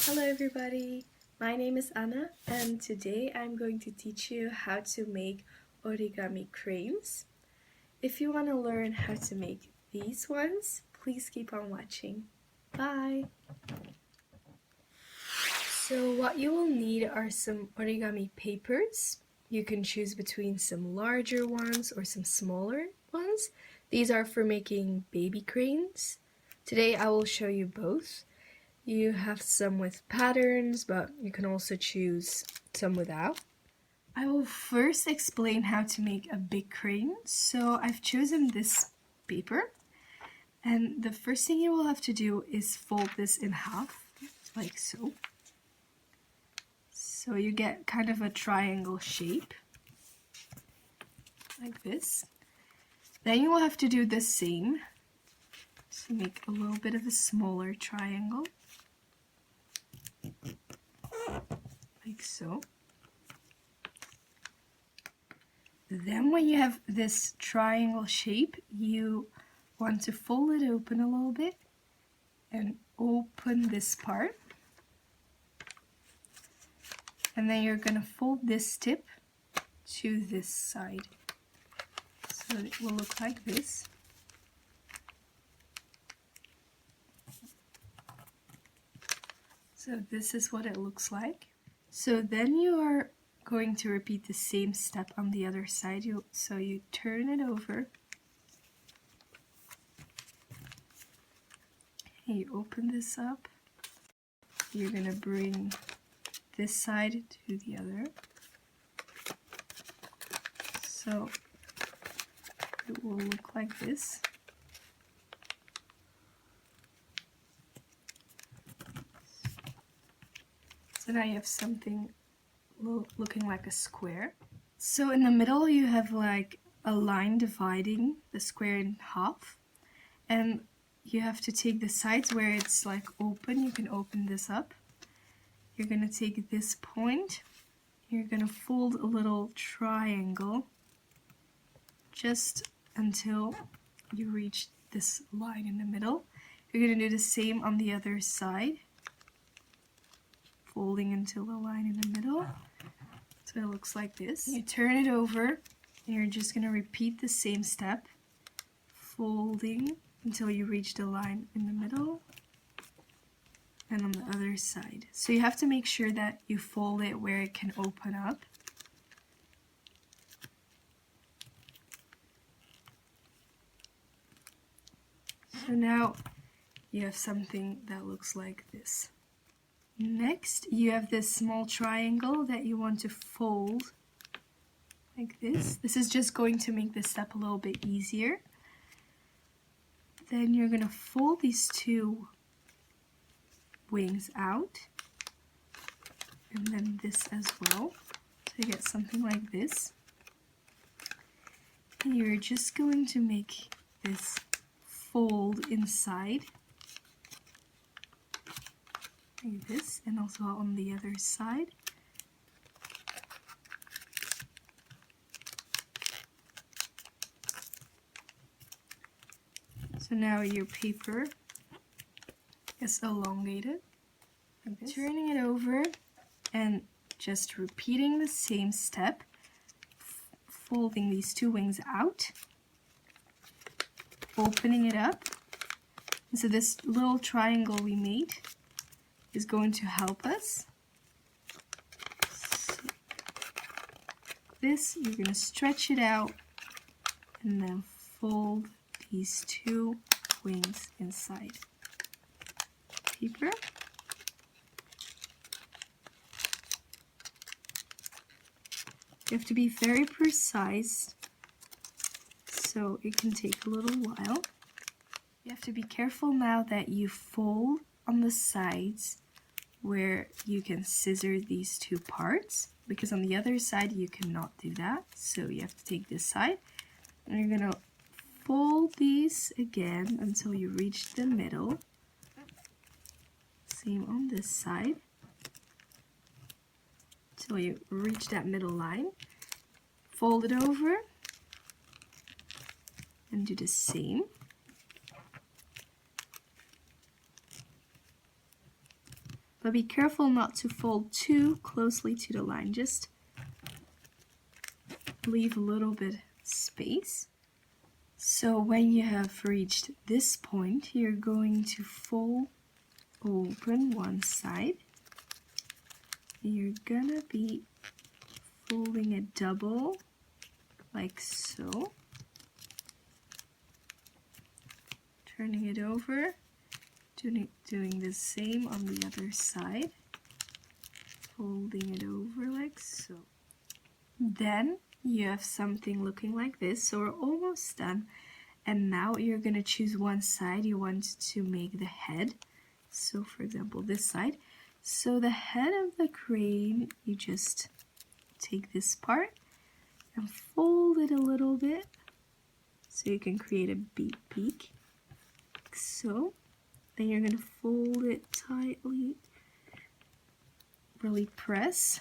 Hello everybody, my name is Anna and today I'm going to teach you how to make origami cranes. If you want to learn how to make these ones, please keep on watching. Bye! So what you will need are some origami papers. You can choose between some larger ones or some smaller ones. These are for making baby cranes. Today I will show you both. You have some with patterns, but you can also choose some without. I will first explain how to make a big crane. So I've chosen this paper, and the first thing you will have to do is fold this in half, like so. So you get kind of a triangle shape, like this. Then you will have to do the same, to make a little bit of a smaller triangle. Like so. Then when you have this triangle shape, you want to fold it open a little bit and open this part. And then you're going to fold this tip to this side. So it will look like this. So this is what it looks like. So then you are going to repeat the same step on the other side. So you turn it over. And you open this up. You're going to bring this side to the other. So it will look like this. So now you have something looking like a square. So in the middle you have like a line dividing the square in half, and you have to take the sides where it's like open. You can open this up. You're going to take this point, you're going to fold a little triangle just until you reach this line in the middle. You're going to do the same on the other side, folding until the line in the middle. So it looks like this. You turn it over and you're just going to repeat the same step, folding until you reach the line in the middle, and on the other side. So you have to make sure that you fold it where it can open up. So now you have something that looks like this. Next, you have this small triangle that you want to fold like this. This is just going to make this step a little bit easier. Then you're going to fold these two wings out, and then this as well. So you get something like this. And you're just going to make this fold inside. Like this, and also on the other side. So now your paper is elongated. Like this. Turning it over and just repeating the same step, folding these two wings out, opening it up. And so this little triangle we made is going to help us. So this, you're going to stretch it out and then fold these two wings inside paper. You have to be very precise, so it can take a little while. You have to be careful now that you fold on the sides where you can scissor these two parts, because on the other side you cannot do that. So you have to take this side and you're going to fold these again until you reach the middle. Same on this side till you reach that middle line. Fold it over and do the same. But be careful not to fold too closely to the line. Just leave a little bit space. So when you have reached this point, you're going to fold open one side. You're gonna be folding it double, like so. Turning it over, doing the same on the other side. Folding it over like so. Then you have something looking like this, so we're almost done. And now you're gonna choose one side you want to make the head. So for example, this side. So the head of the crane, you just take this part and fold it a little bit so you can create a beak, like so. Then you're gonna fold it tightly, really press.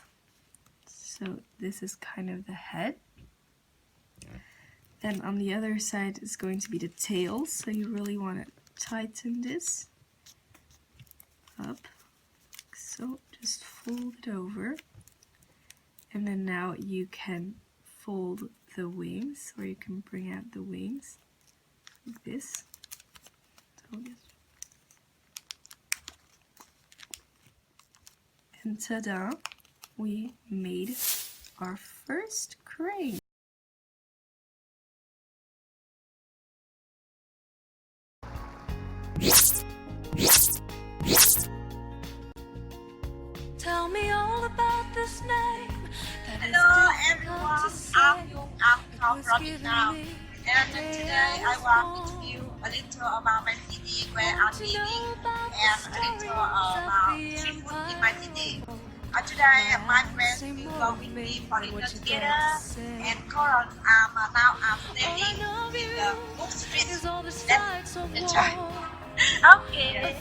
So this is kind of the head. Then on the other side is going to be the tail, so you really want to tighten this up, like so. Just fold it over. And then now you can fold the wings, or you can bring out the wings like this. And ta-da! We made our first crane. Tell me all about this name. Hello everyone, I'm Yung. I'm from Vietnam, and today I want to tell you a little about my city where I'm living and a little about seafood in my city. Today my friends will go with me for dinner together, and currently now I'm standing in the book street. Let's enjoy. Okay.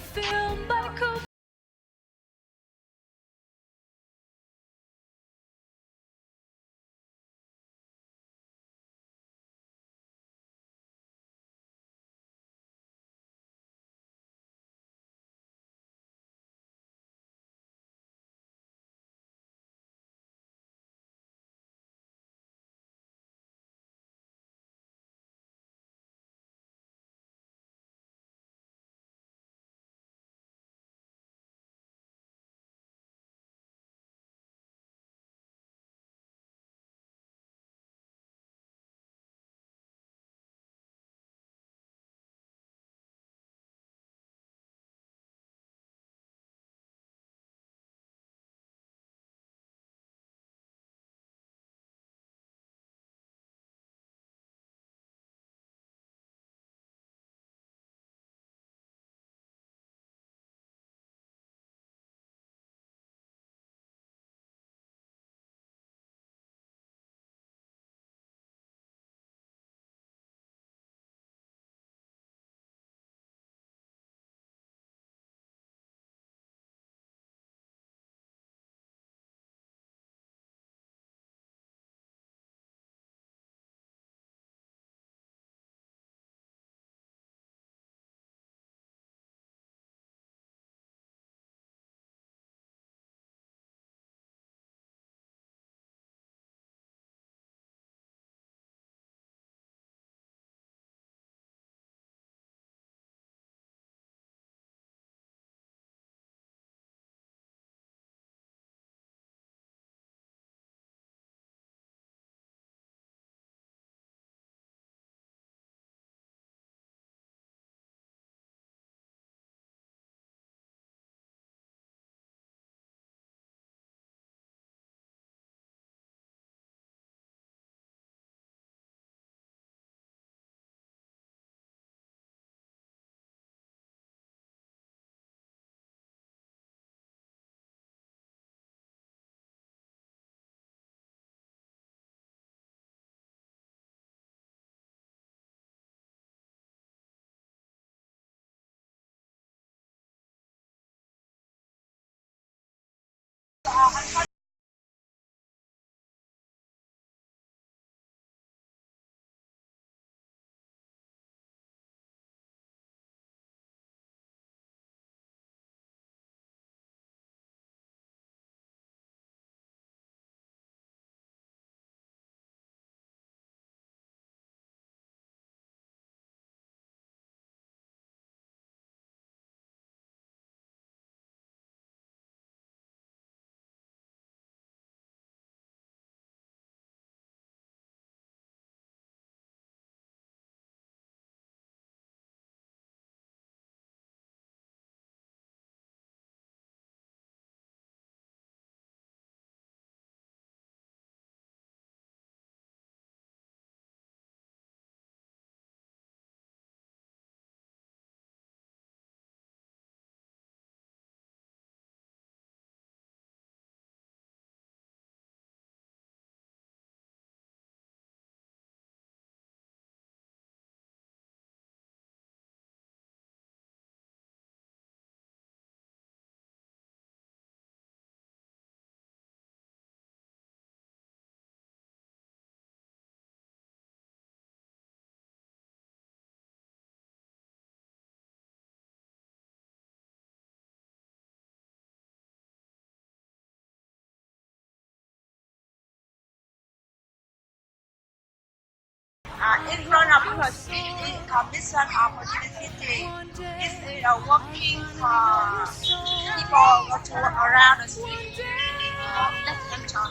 in front of your street is Mission Opportunity. This is working for people go to around the street. Let's enter.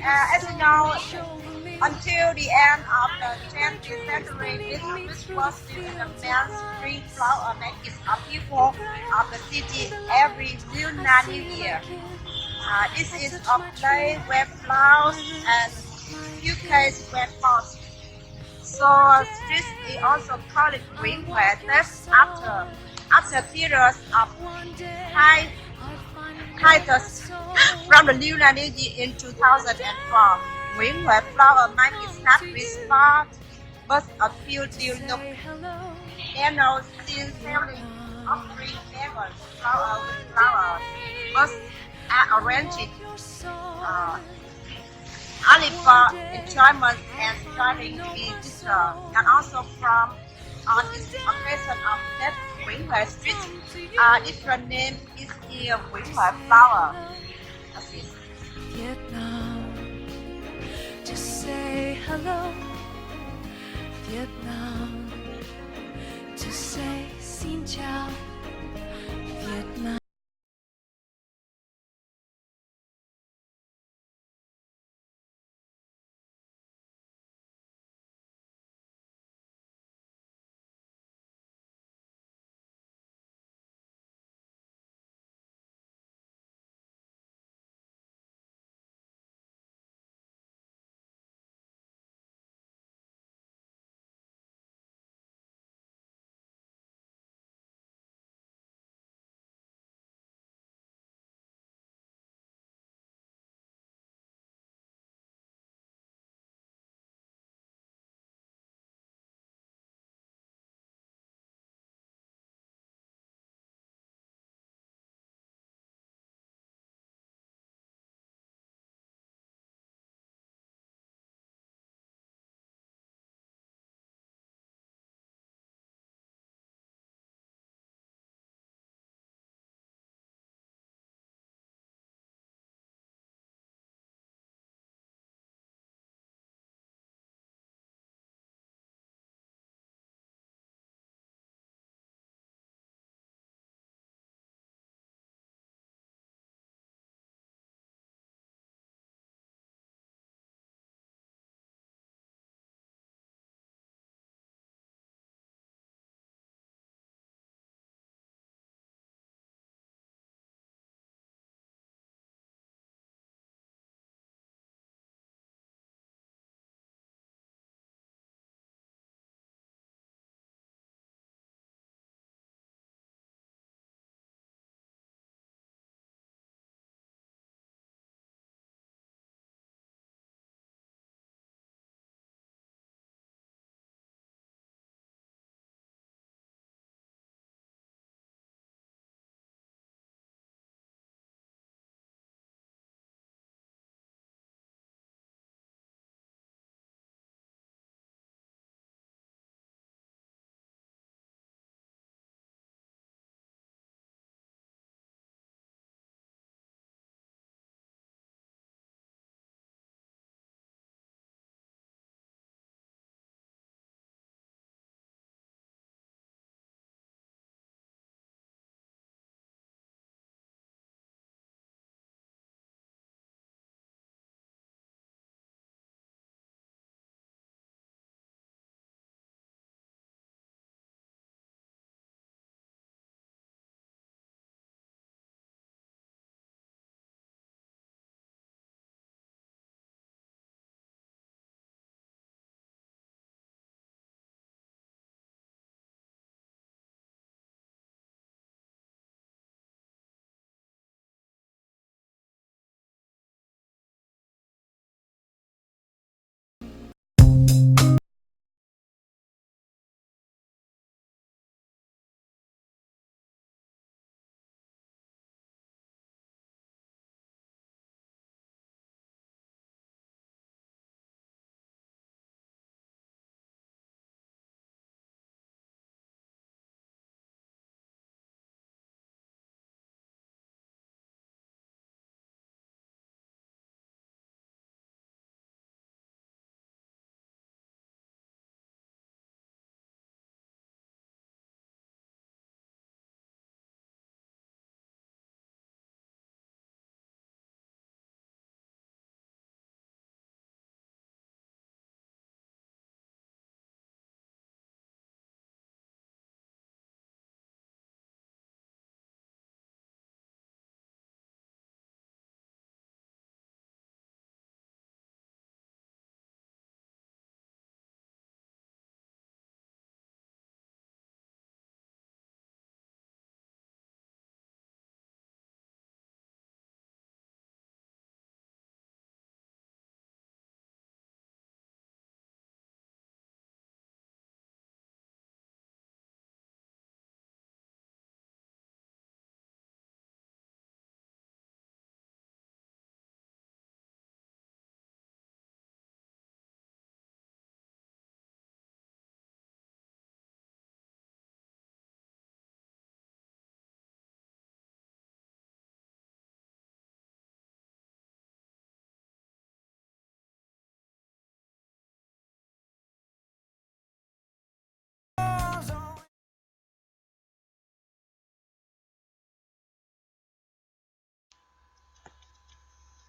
As you know, until the end of the 20th century, this was still the mainstream flower market of people of the city every Lunar New Year. This is a place where flowers and bouquets were bought. So this is also called green weather after periods of high hiatus from the Lunar New Year in 2004. Green web flower market not respond but a few developed annual still selling of three flavors flower with flowers but are arranged only for enjoyment and starting to be disturbed, and also from on this occasion of that Greenway Street, different name is here Greenway Flower. That's it. Vietnam, just say hello. Vietnam, to say xin chào. Vietnam.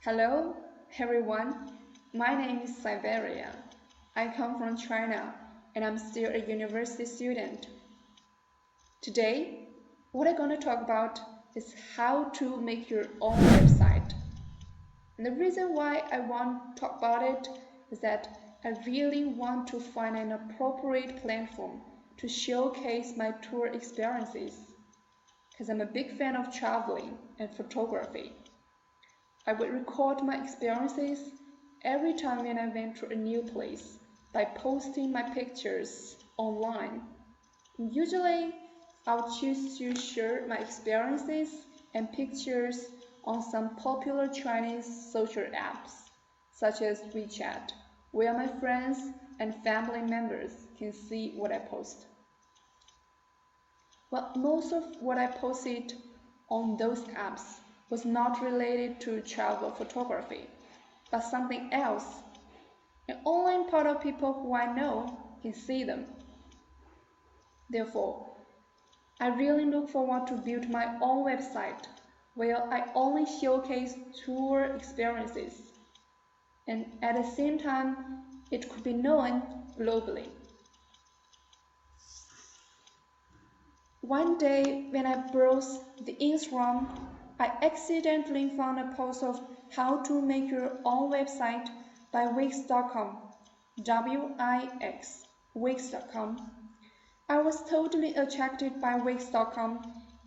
Hello, everyone. My name is Siberia. I come from China and I'm still a university student. Today, what I'm going to talk about is how to make your own website. And the reason why I want to talk about it is that I really want to find an appropriate platform to showcase my tour experiences because I'm a big fan of traveling and photography. I would record my experiences every time when I went to a new place by posting my pictures online. Usually, I'll choose to share my experiences and pictures on some popular Chinese social apps, such as WeChat, where my friends and family members can see what I post. Well, most of what I posted on those apps was not related to travel photography, but something else. And only part of people who I know can see them. Therefore, I really look forward to build my own website where I only showcase tour experiences, and at the same time, it could be known globally. One day, when I browsed the Instagram, I accidentally found a post of how to make your own website by Wix.com, W-I-X, Wix.com. I was totally attracted by Wix.com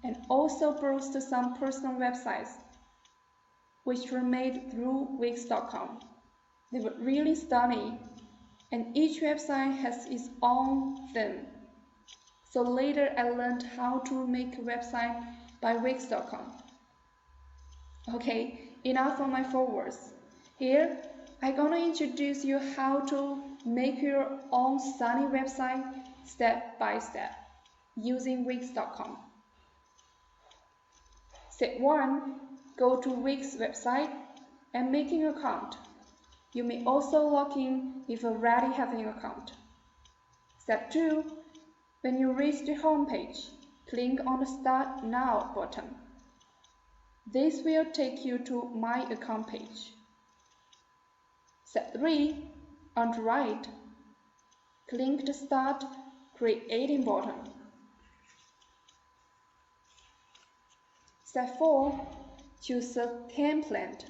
and also browsed some personal websites which were made through Wix.com. They were really stunning, and each website has its own theme. So later I learned how to make a website by Wix.com. Okay, enough of my forwards. Here, I'm gonna introduce you how to make your own stunning website step by step using Wix.com. Step 1. Go to Wix website and make an account. You may also log in if you already have an account. Step 2. When you reach the home page, click on the Start Now button. This will take you to My Account page. Step 3. On the right, click the Start Creating button. Step 4. Choose a template.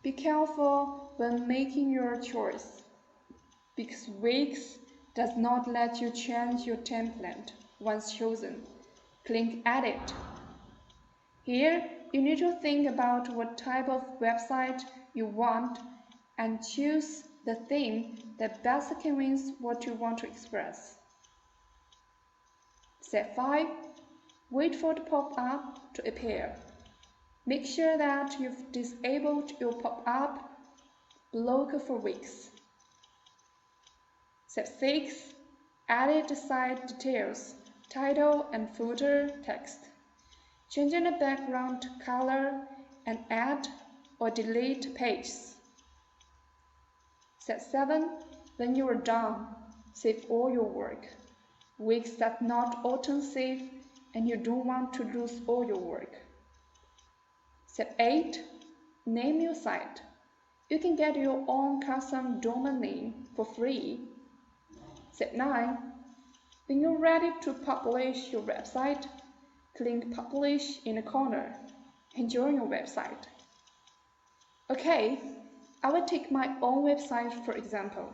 Be careful when making your choice, because Wix does not let you change your template once chosen. Click Edit. Here, you need to think about what type of website you want and choose the theme that best conveys what you want to express. Step 5. Wait for the pop-up to appear. Make sure that you've disabled your pop-up blocker for Wix. Step 6. Edit the site details, title and footer text. Changing the background color and add or delete pages. Step 7. When you are done, save all your work. Wix does not auto-save and you don't want to lose all your work. Step 8. Name your site. You can get your own custom domain name for free. Step 9. When you're ready to publish your website, click Publish in the corner and join your website. Okay, I will take my own website for example.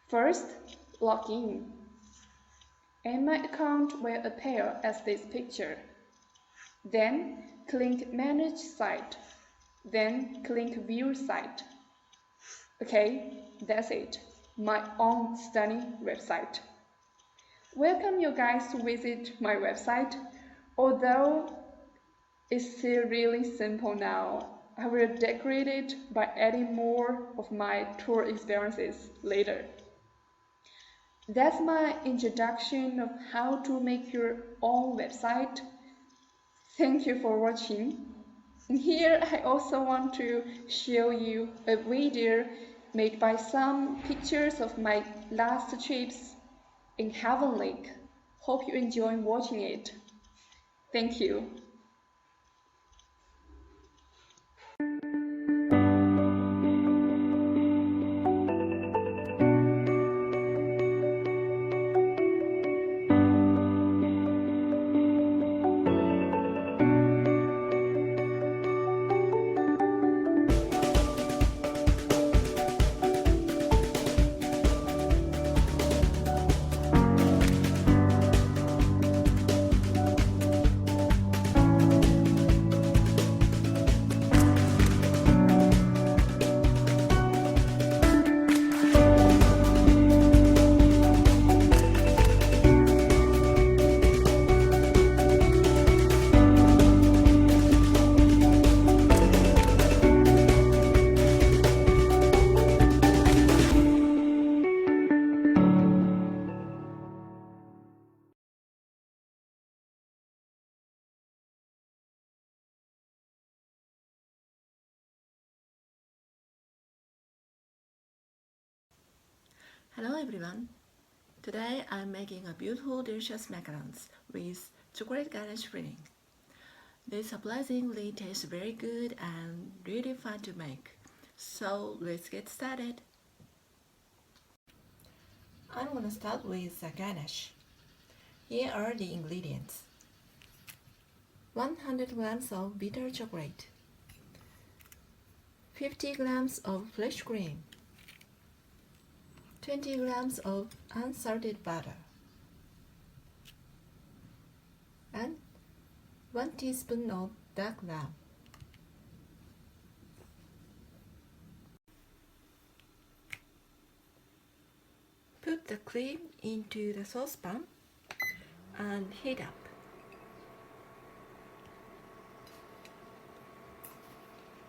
First, log in, and my account will appear as this picture. Then, click Manage Site. Then, click View Site. Okay, that's it. My own stunning website. Welcome you guys to visit my website. Although it's still really simple now, I will decorate it by adding more of my tour experiences later. That's my introduction of how to make your own website. Thank you for watching. Here I also want to show you a video made by some pictures of my last trips in Heaven Lake. Hope you enjoy watching it. Thank you. Hello everyone. Today I'm making a beautiful delicious macarons with chocolate ganache filling. They surprisingly taste very good and really fun to make. So let's get started. I'm gonna start with the ganache. Here are the ingredients. 100 grams of bitter chocolate, 50 grams of fresh cream, 20 grams of unsalted butter, and 1 teaspoon of dark rum. Put the cream into the saucepan and heat up.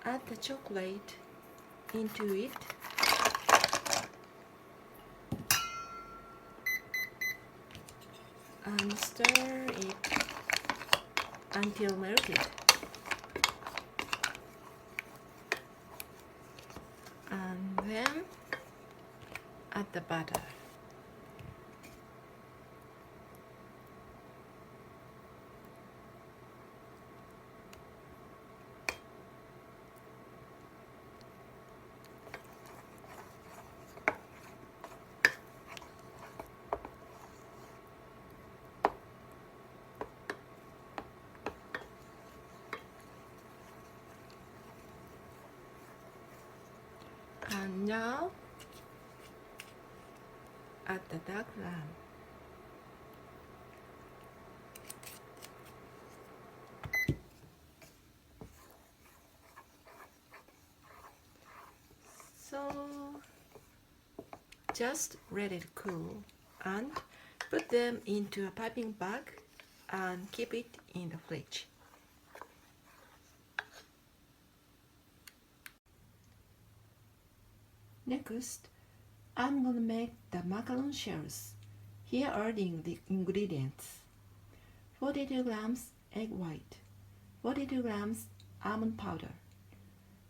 Add the chocolate into it and stir it until melted. And then add the butter. And now add the dark rum. So just let it cool and put them into a piping bag and keep it in the fridge. Next, I'm gonna make the macaron shells. Here are the ingredients. 42 grams egg white, 42 grams almond powder,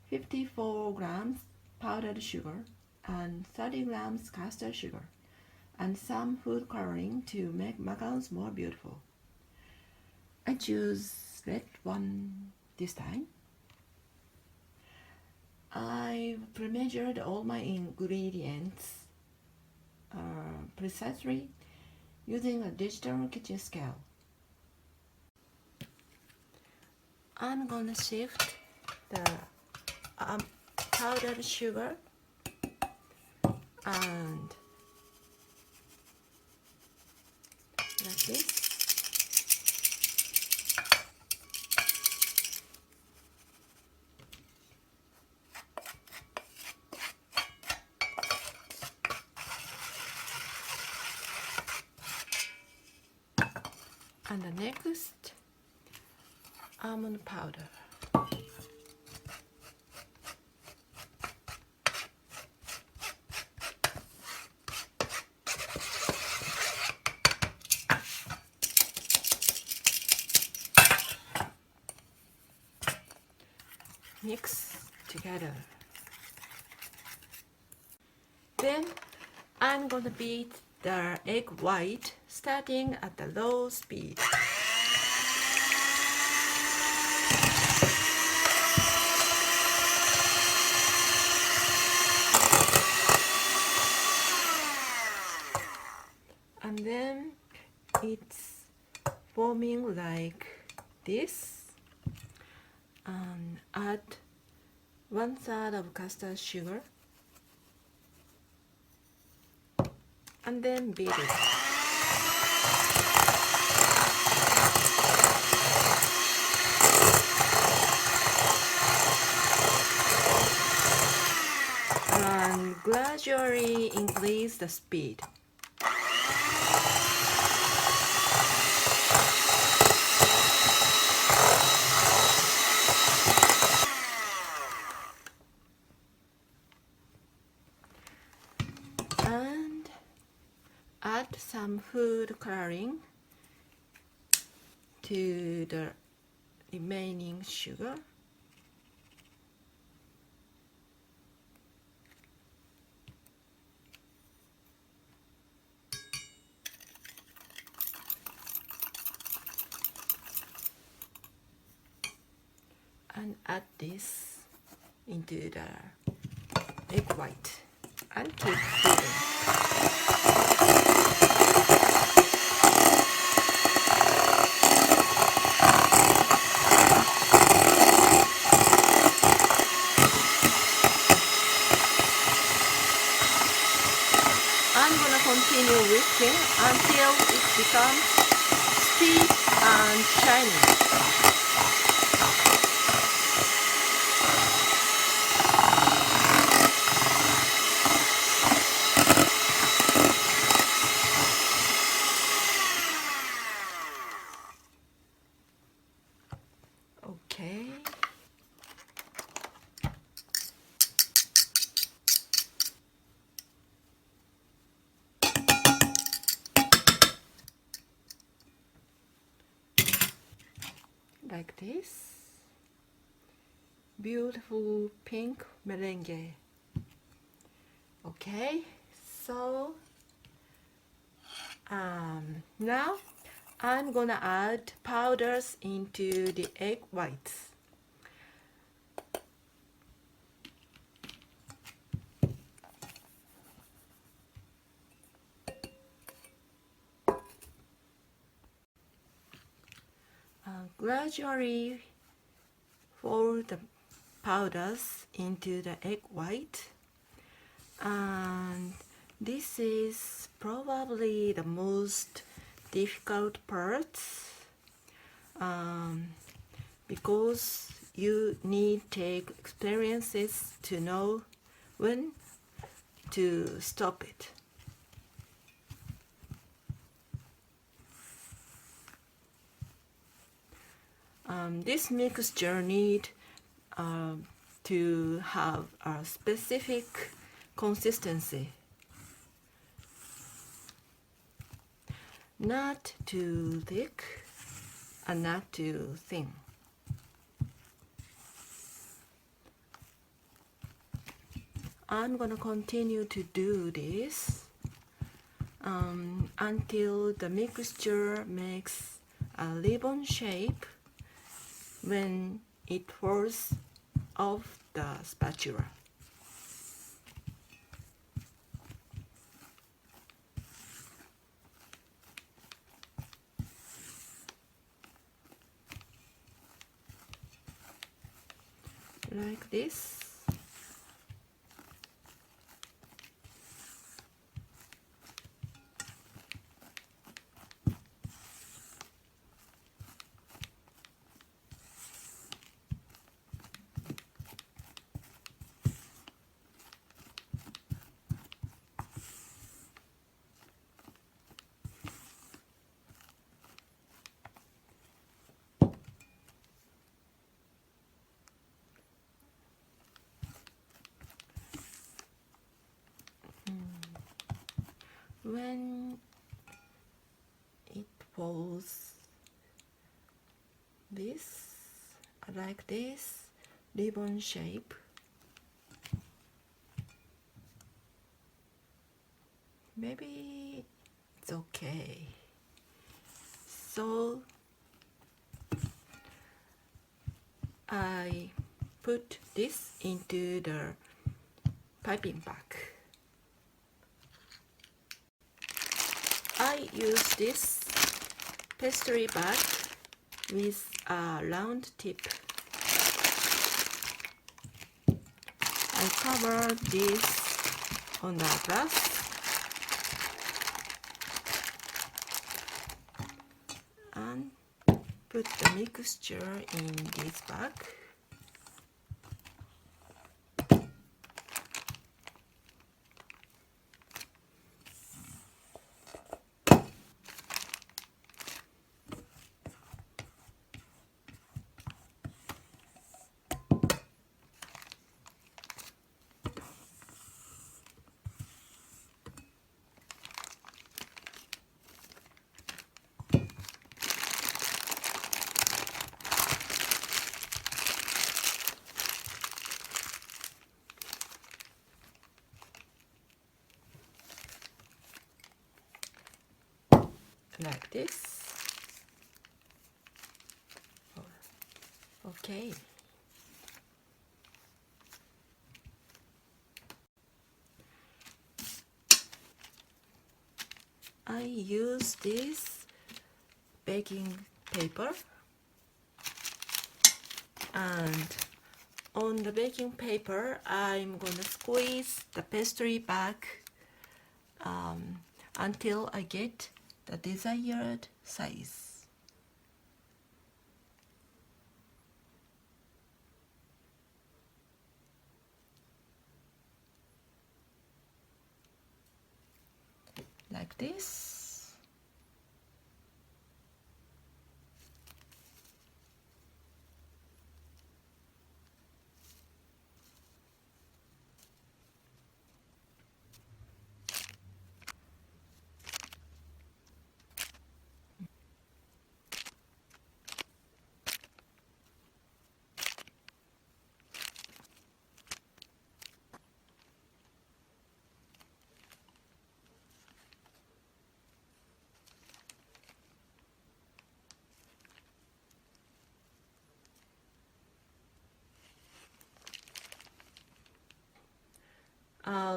54 grams powdered sugar, and 30 grams custard sugar, and some food coloring to make macarons more beautiful. I choose red one this time. I pre-measured all my ingredients precisely using a digital kitchen scale. I'm gonna shift the powdered sugar and like this. And the next, almond powder. Mix together. Then I'm gonna beat the egg white starting at a low speed. And then it's forming like this. And add 1/3 of custard sugar and then beat it. And gradually increase the speed. And add some food coloring to the remaining sugar. and add this into the egg white and keep beating. I'm gonna continue whisking until it becomes stiff and shiny. Okay. Like this. Beautiful pink merengue. Okay, so now I'm gonna add powders into the egg whites. Gradually fold the powders into the egg white, and this is probably the most difficult part because you need take experiences to know when to stop it. This mixture need to have a specific consistency, not too thick and not too thin. I'm gonna continue to do this until the mixture makes a ribbon shape when it falls off the spatula. Like this. When it falls this, like this, ribbon shape, maybe it's okay. So I put this into the piping bag. I use this pastry bag with a round tip. I cover this on the glass and put the mixture in this bag. Like this. Okay. I use this baking paper, and on the baking paper I'm gonna squeeze the pastry back until I get the desired size. Like this.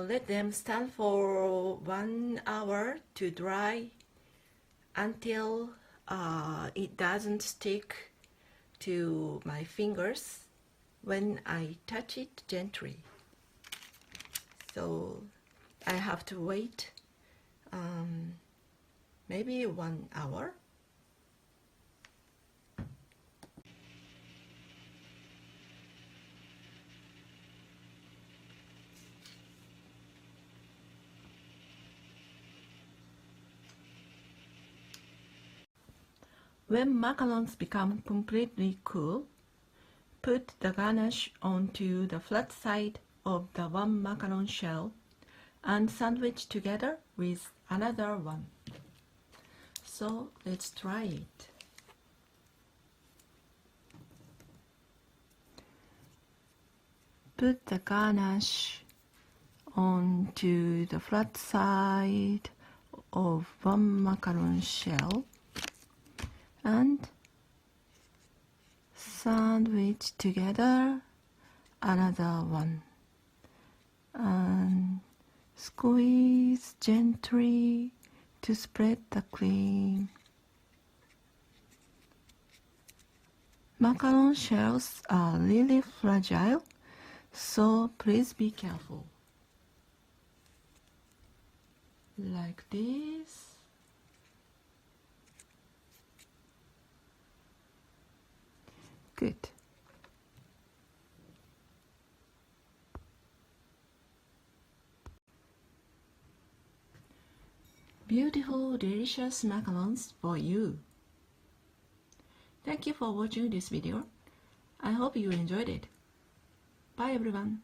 Let them stand for 1 hour to dry until it doesn't stick to my fingers when I touch it gently. So I have to wait maybe 1 hour. When macarons become completely cool, put the ganache onto the flat side of the one macaron shell and sandwich together with another one. So let's try it. Put the ganache onto the flat side of one macaron shell and sandwich together another one, and squeeze gently to spread the cream. Macaron shells are really fragile, so please be careful. Like this. Good. Beautiful, delicious macarons for you. Thank you for watching this video. I hope you enjoyed it. Bye everyone.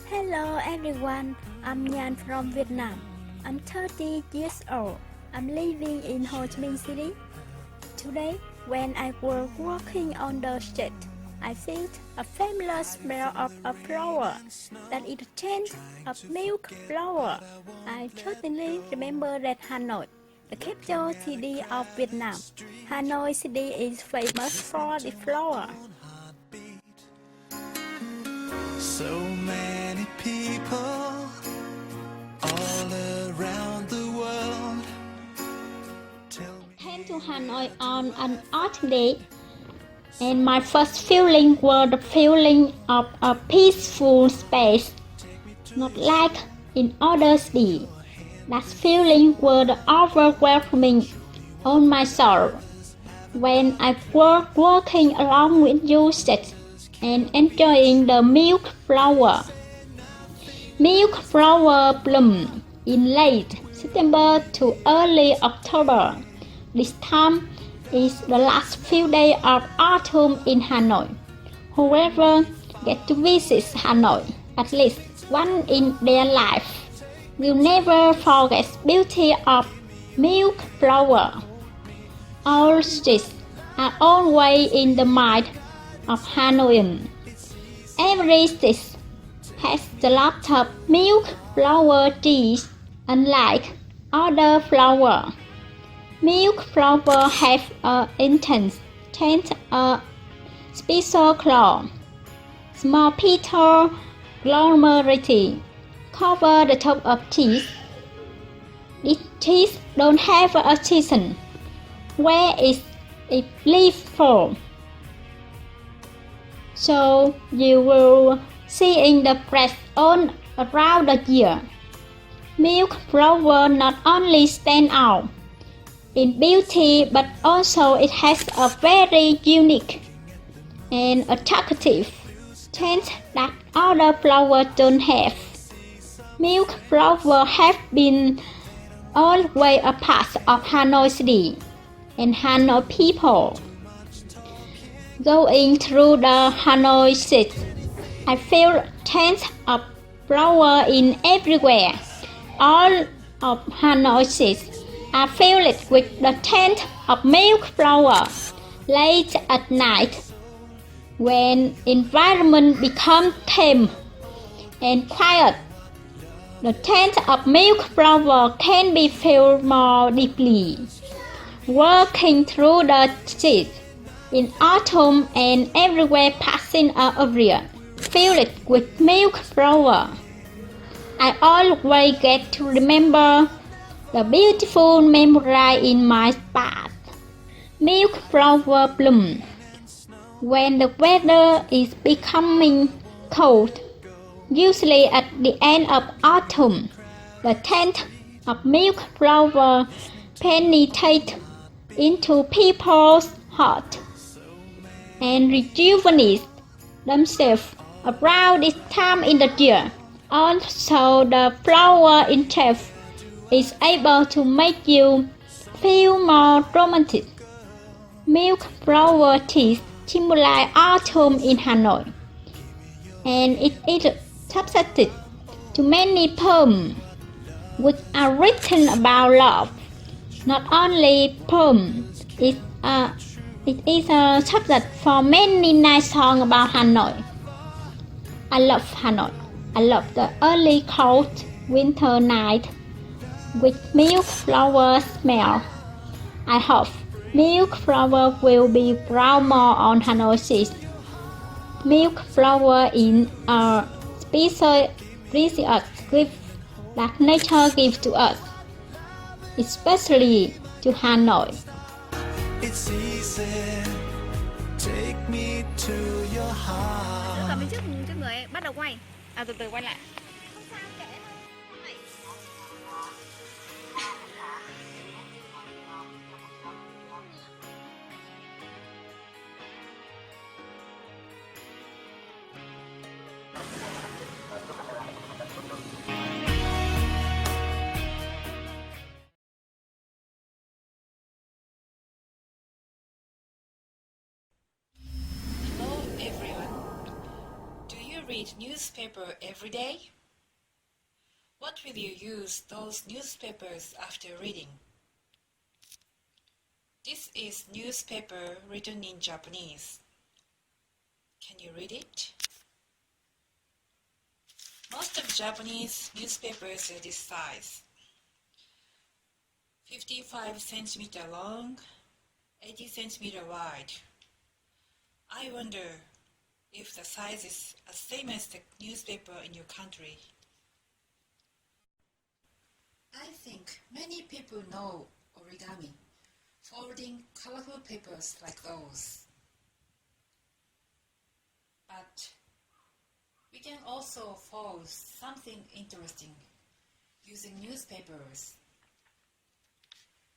Hello everyone, I'm Nhan from Vietnam. I'm 30 years old. I'm living in Ho Chi Minh City. Today, when I was walking on the street, I felt a familiar smell of a flower that is a scent of milk flower. I suddenly remember that Hanoi, the capital city of Vietnam. Hanoi city is famous for the flower. So many people all around the world. Came to Hanoi on an autumn day, and my first feeling was the feeling of a peaceful space, not like in other cities. That feeling was overwhelming on my soul. When I was walking along with you and enjoying the milk flower. Milk flower bloom in late September to early October. This time is the last few days of autumn in Hanoi. Whoever gets to visit Hanoi at least once in their life will never forget the beauty of milk flower. All streets are always in the mind of Hanoian. Every street has a lot of milk flower trees, unlike other flower. Milk flower have a intense taste, a special claw. Small petal glomerati cover the top of teeth. These teeth don't have a season. Where is it leaf from? So you will see in the breast all around the year. Milk flower not only stand out in beauty, but also it has a very unique and attractive taste that other flowers don't have. Milk flower have been always a part of Hanoi city and Hanoi people. Going through the Hanoi city, I feel taste of flower in everywhere. All of Hanoi city are filled with the taste of milk flower. Late at night, when environment becomes tame and quiet, the taste of milk flower can be felt more deeply. Walking through the streets in autumn and everywhere passing an area filled with milk flower, I always get to remember the beautiful memory in my past. Milk flower bloom when the weather is becoming cold, usually at the end of autumn. The scent of milk flower penetrates into people's hearts and rejuvenates themselves around this time in the year. Also, the flower itself is able to make you feel more romantic. Milk flower trees symbolize autumn in Hanoi, and it is subjected to many poems which are written about love. Not only poems, it is a subject for many nice songs about Hanoi. I love Hanoi. I love the early cold winter night with milk flower smell. I hope milk flower will be grown more on Hanoi City. Milk flower is a special precious gift that nature gives to us, especially to Hanoi. It's easy. Take me to your heart. Cầm trước người bắt đầu quay. Từ từ quay lại. Hello everyone. Do you read newspaper every day? What will you use those newspapers after reading? This is newspaper written in Japanese. Can you read it? Most of Japanese newspapers are this size. 55 centimeter long, 80 centimeter wide. I wonder if the size is the same as the newspaper in your country. I think many people know origami, folding colorful papers like those. But we can also fold something interesting using newspapers.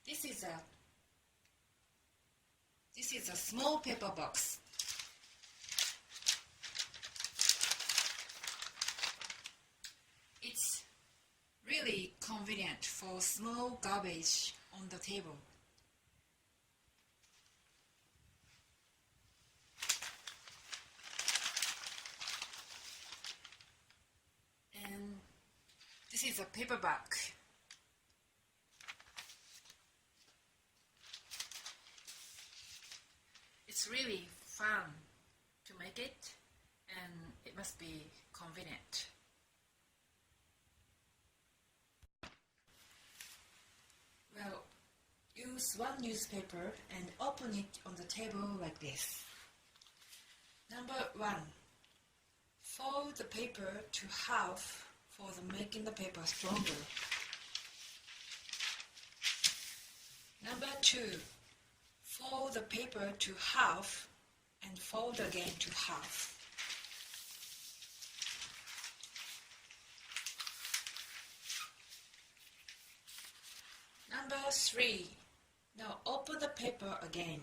This is a small paper box. It's really convenient for small garbage on the table. And this is a paperback. It's really fun to make it, and it must be convenient. Well, use one newspaper and open it on the table like this. Number 1. Fold the paper to half for making the paper stronger. Number 2. Fold the paper to half and fold again to half. Number 3. Now open the paper again.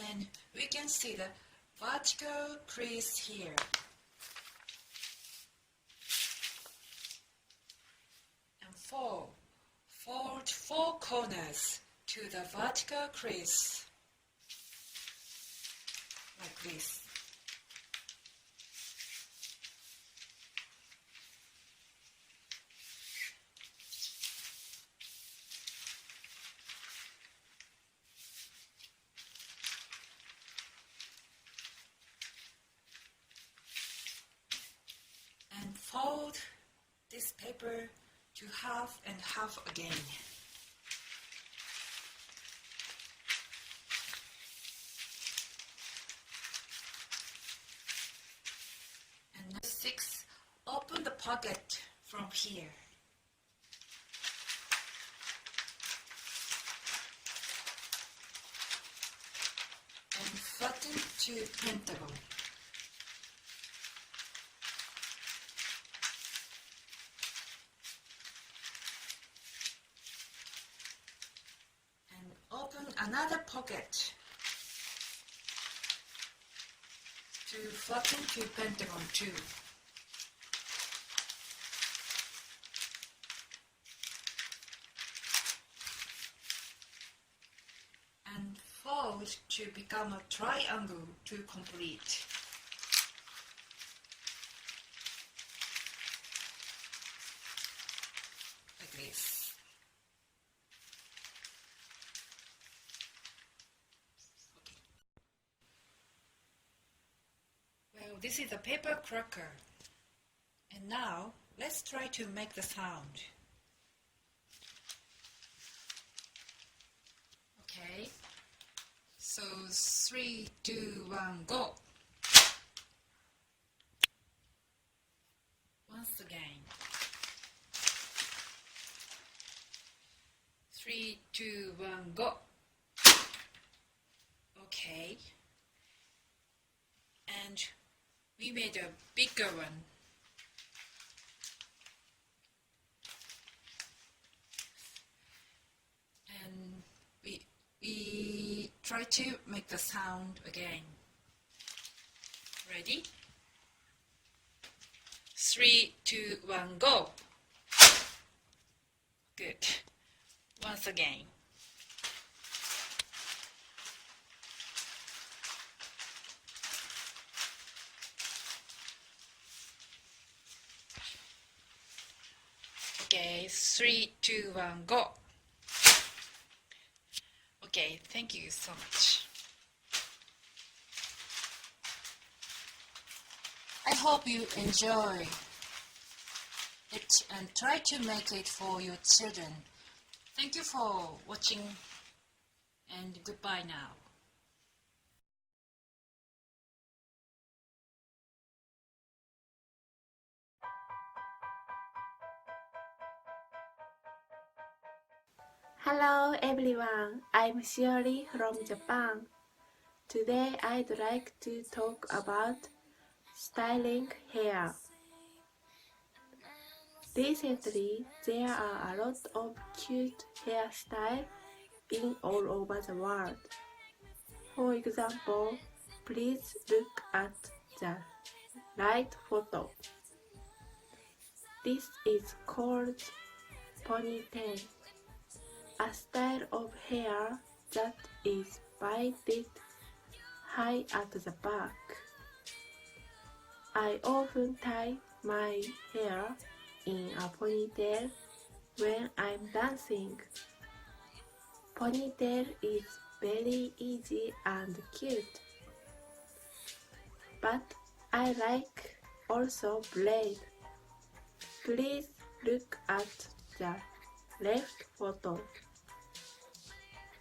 And we can see the vertical crease here. And fold 4 corners to the vertical crease, like this. And fold this paper to half and half again. And number 6, open the pocket from here. And flatten to pentagon. Open another pocket to flatten to pentagon too. And fold to become a triangle to complete. Like this. Well, this is a paper cracker. And now, let's try to make the sound. Okay. So, 3, 2, 1, go! Once again. 3, 2, 1, go! Okay. And we made a bigger one. And we try to make the sound again. Ready? 3, 2, 1, go! Good. Once again. Okay, 3, 2, 1, go! Okay, thank you so much. I hope you enjoy it and try to make it for your children. Thank you for watching and goodbye now. Hello everyone, I'm Shiori from Japan. Today I'd like to talk about styling hair. Recently, there are a lot of cute hairstyles being all over the world. For example, please look at the right photo. This is called ponytail, a style of hair that is braided high at the back. I often tie my hair in a ponytail when I'm dancing. Ponytail is very easy and cute, but I like also braid. Please look at the left photo.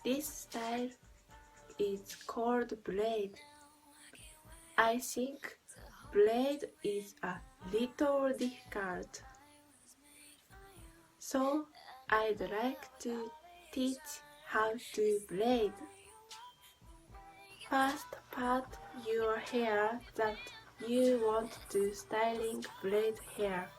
This style is called braid. I think braid is a little difficult. So I'd like to teach how to braid. First, part your hair that you want to styling braid hair.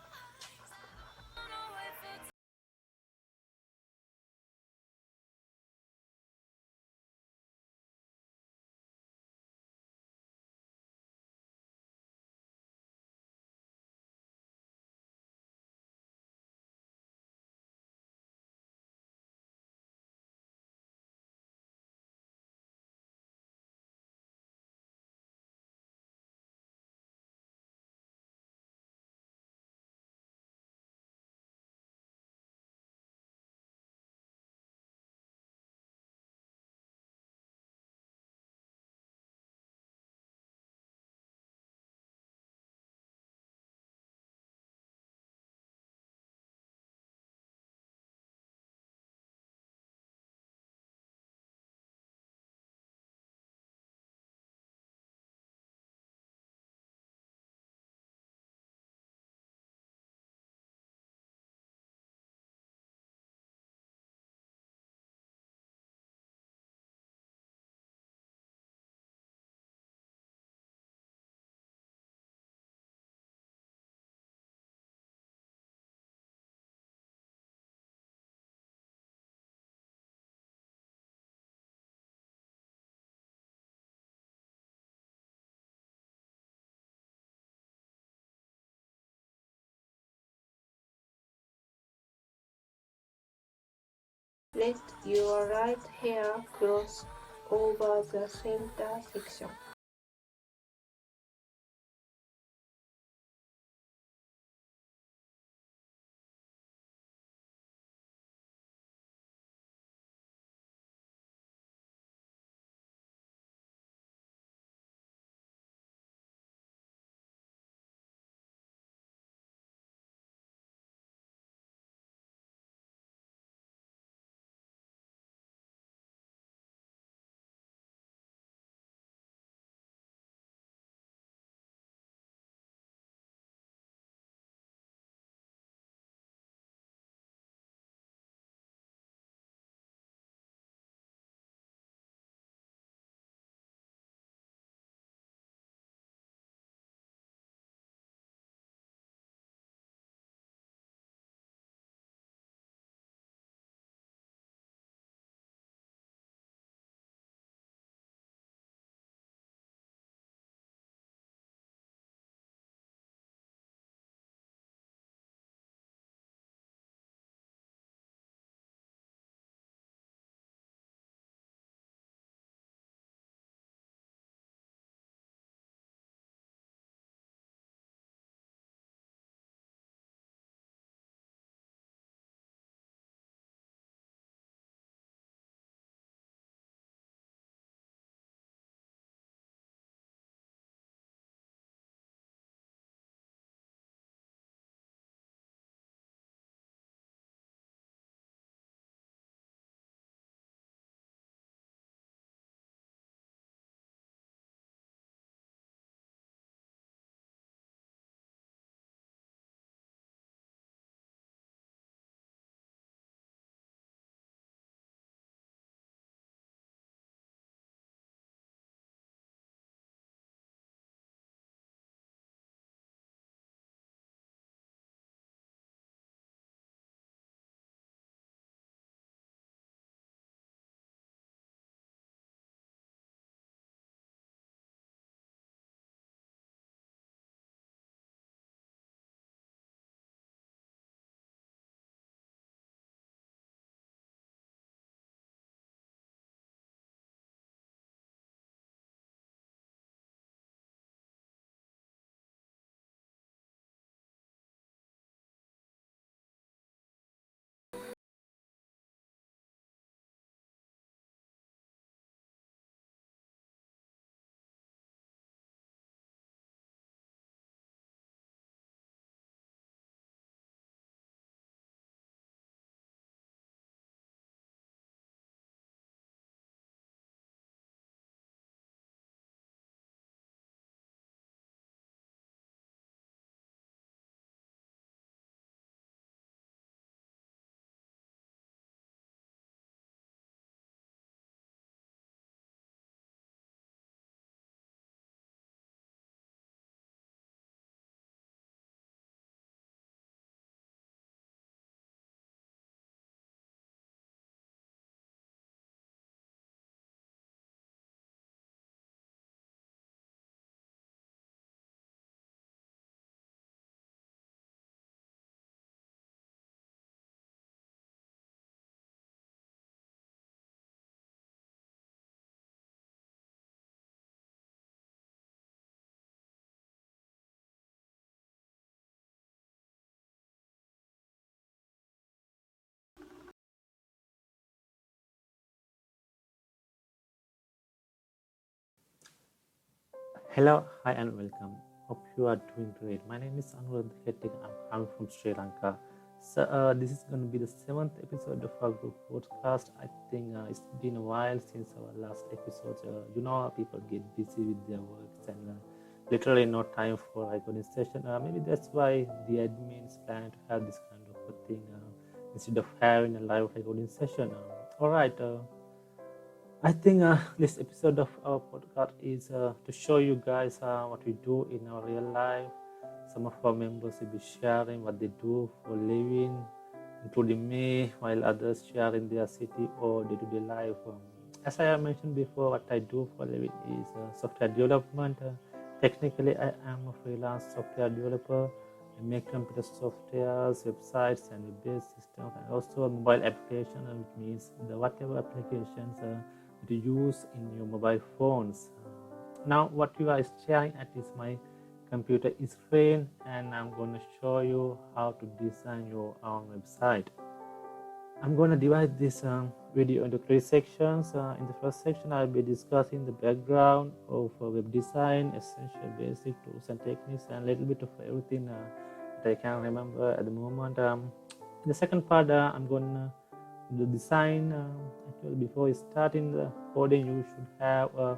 Let your right hair cross over the center section. Hello, hi, and welcome. Hope you are doing great. My name is Anurad Hetting. I'm from Sri Lanka. So, this is going to be the 7th episode of our group podcast. I think it's been a while since our last episode. People get busy with their works and literally no time for recording session. Maybe that's why the admins plan to have this kind of a thing instead of having a live recording session. All right. I think this episode of our podcast is to show you guys what we do in our real life. Some of our members will be sharing what they do for living, including me, while others share in their city or day-to-day life. As I have mentioned before, what I do for living is software development. Technically, I am a freelance software developer. I make computer softwares, websites, and web-based systems, and also a mobile application, which means the whatever applications to use in your mobile phones. Now what you are staring at is my computer screen, and I'm going to show you how to design your own website. I'm going to divide this video into 3 sections. In the first section, I'll be discussing the background of web design, essential basic tools and techniques, and a little bit of everything that I can remember at the moment. In the second part, I'm going to the design. Actually, before starting the coding, you should have a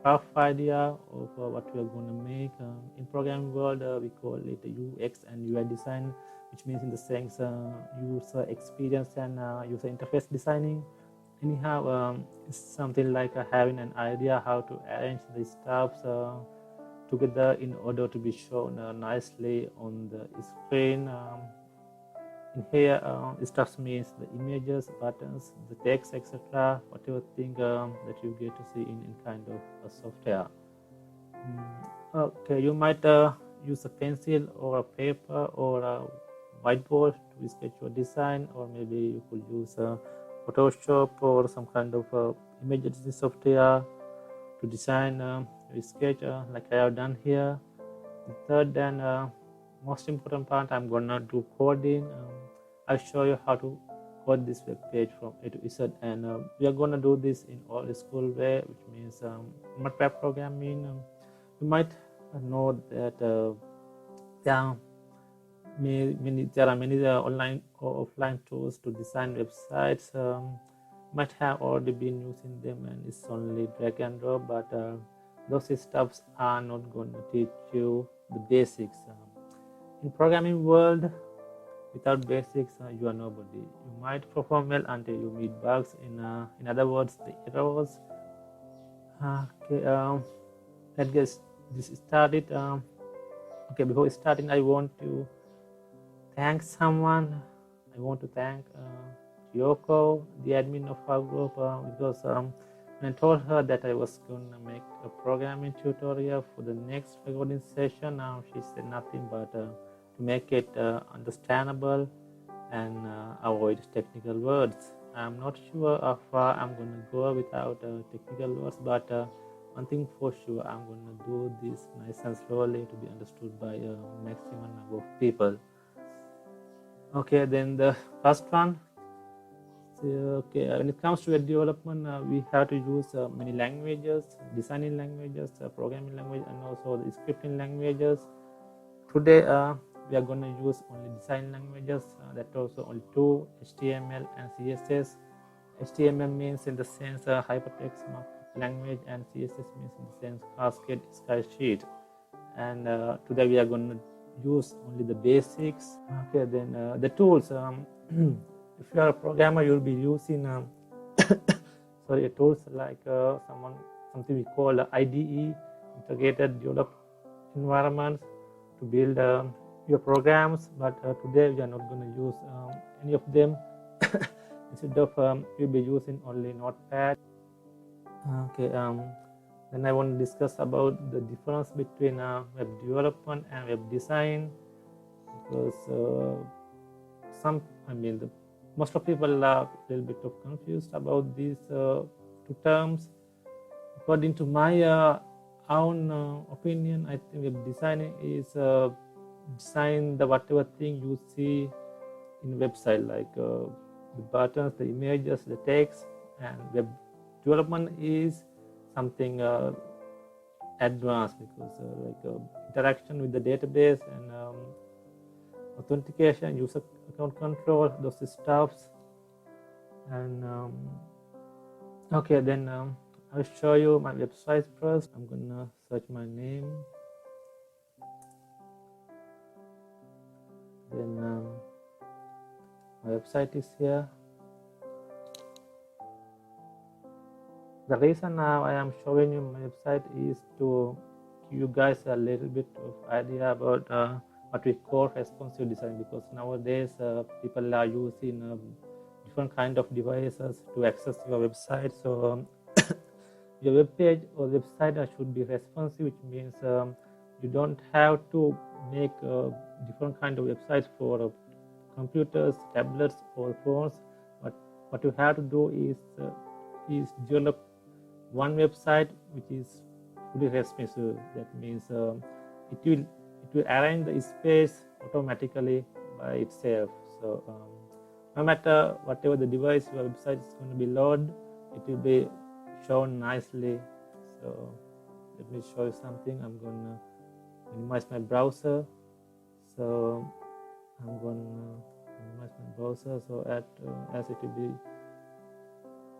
rough idea of what you are going to make. In programming world, we call it UX and UI design, which means in the sense user experience and user interface designing. Anyhow, it's something like having an idea how to arrange the stuff together in order to be shown nicely on the screen. In here, stuff means the images, buttons, the text, etc. Whatever thing that you get to see in kind of a software. Okay, you might use a pencil or a paper or a whiteboard to sketch your design, or maybe you could use Photoshop or some kind of image editing software to design a sketch like I have done here. The third and most important part, I'm gonna do coding. I'll show you how to code this web page from A to Z, and we are gonna do this in old school way, which means not web programming. You might know that there are many online or offline tools to design websites. Might have already been using them, and it's only drag and drop, but those stuffs are not going to teach you the basics. In programming world, without basics, you are nobody. You might perform well until you meet bugs. In other words, the errors. Okay, let's get this started. Okay, before starting, I want to thank someone. I want to thank Yoko, the admin of our group, because when I told her that I was going to make a programming tutorial for the next recording session, she said nothing but to make it understandable and avoid technical words. I'm not sure how far I'm going to go without technical words, but one thing for sure, I'm going to do this nice and slowly to be understood by a maximum number of people. Okay, then the first one. Okay, when it comes to web development, we have to use many languages, designing languages, programming language, and also the scripting languages. Today, we are going to use only design languages. That also only 2, HTML and CSS. HTML means in the sense hypertext markup language, and CSS means in the sense Cascade style sheet. And today we are going to use only the basics. Okay, then the tools. If you are a programmer, you'll be using tools like something we call IDE, Integrated Development Environment, to build your programs. But today we are not going to use any of them. Instead of we'll be using only Notepad. Okay. Then I want to discuss about the difference between web development and web design, because most of people are a little bit confused about these 2 terms. According to my own opinion, I think web designing is design the whatever thing you see in website, like the buttons, the images, the text. And web development is something advanced because interaction with the database and authentication, user account control, those stuffs. And okay, then I'll show you my website first. I'm gonna search my name. Then my website is here. The reason now I am showing you my website is to give you guys a little bit of idea about what we call responsive design, because nowadays people are using different kind of devices to access your website. So your web page or website should be responsive, which means you don't have to make different kind of websites for computers, tablets, or phones. But what you have to do is develop one website which is fully responsive. That means it will arrange the space automatically by itself. So no matter whatever the device your website is going to be loaded, it will be shown nicely. So let me show you something. I'm going to minimize my browser. So I'm going to minimize my browser so as it will be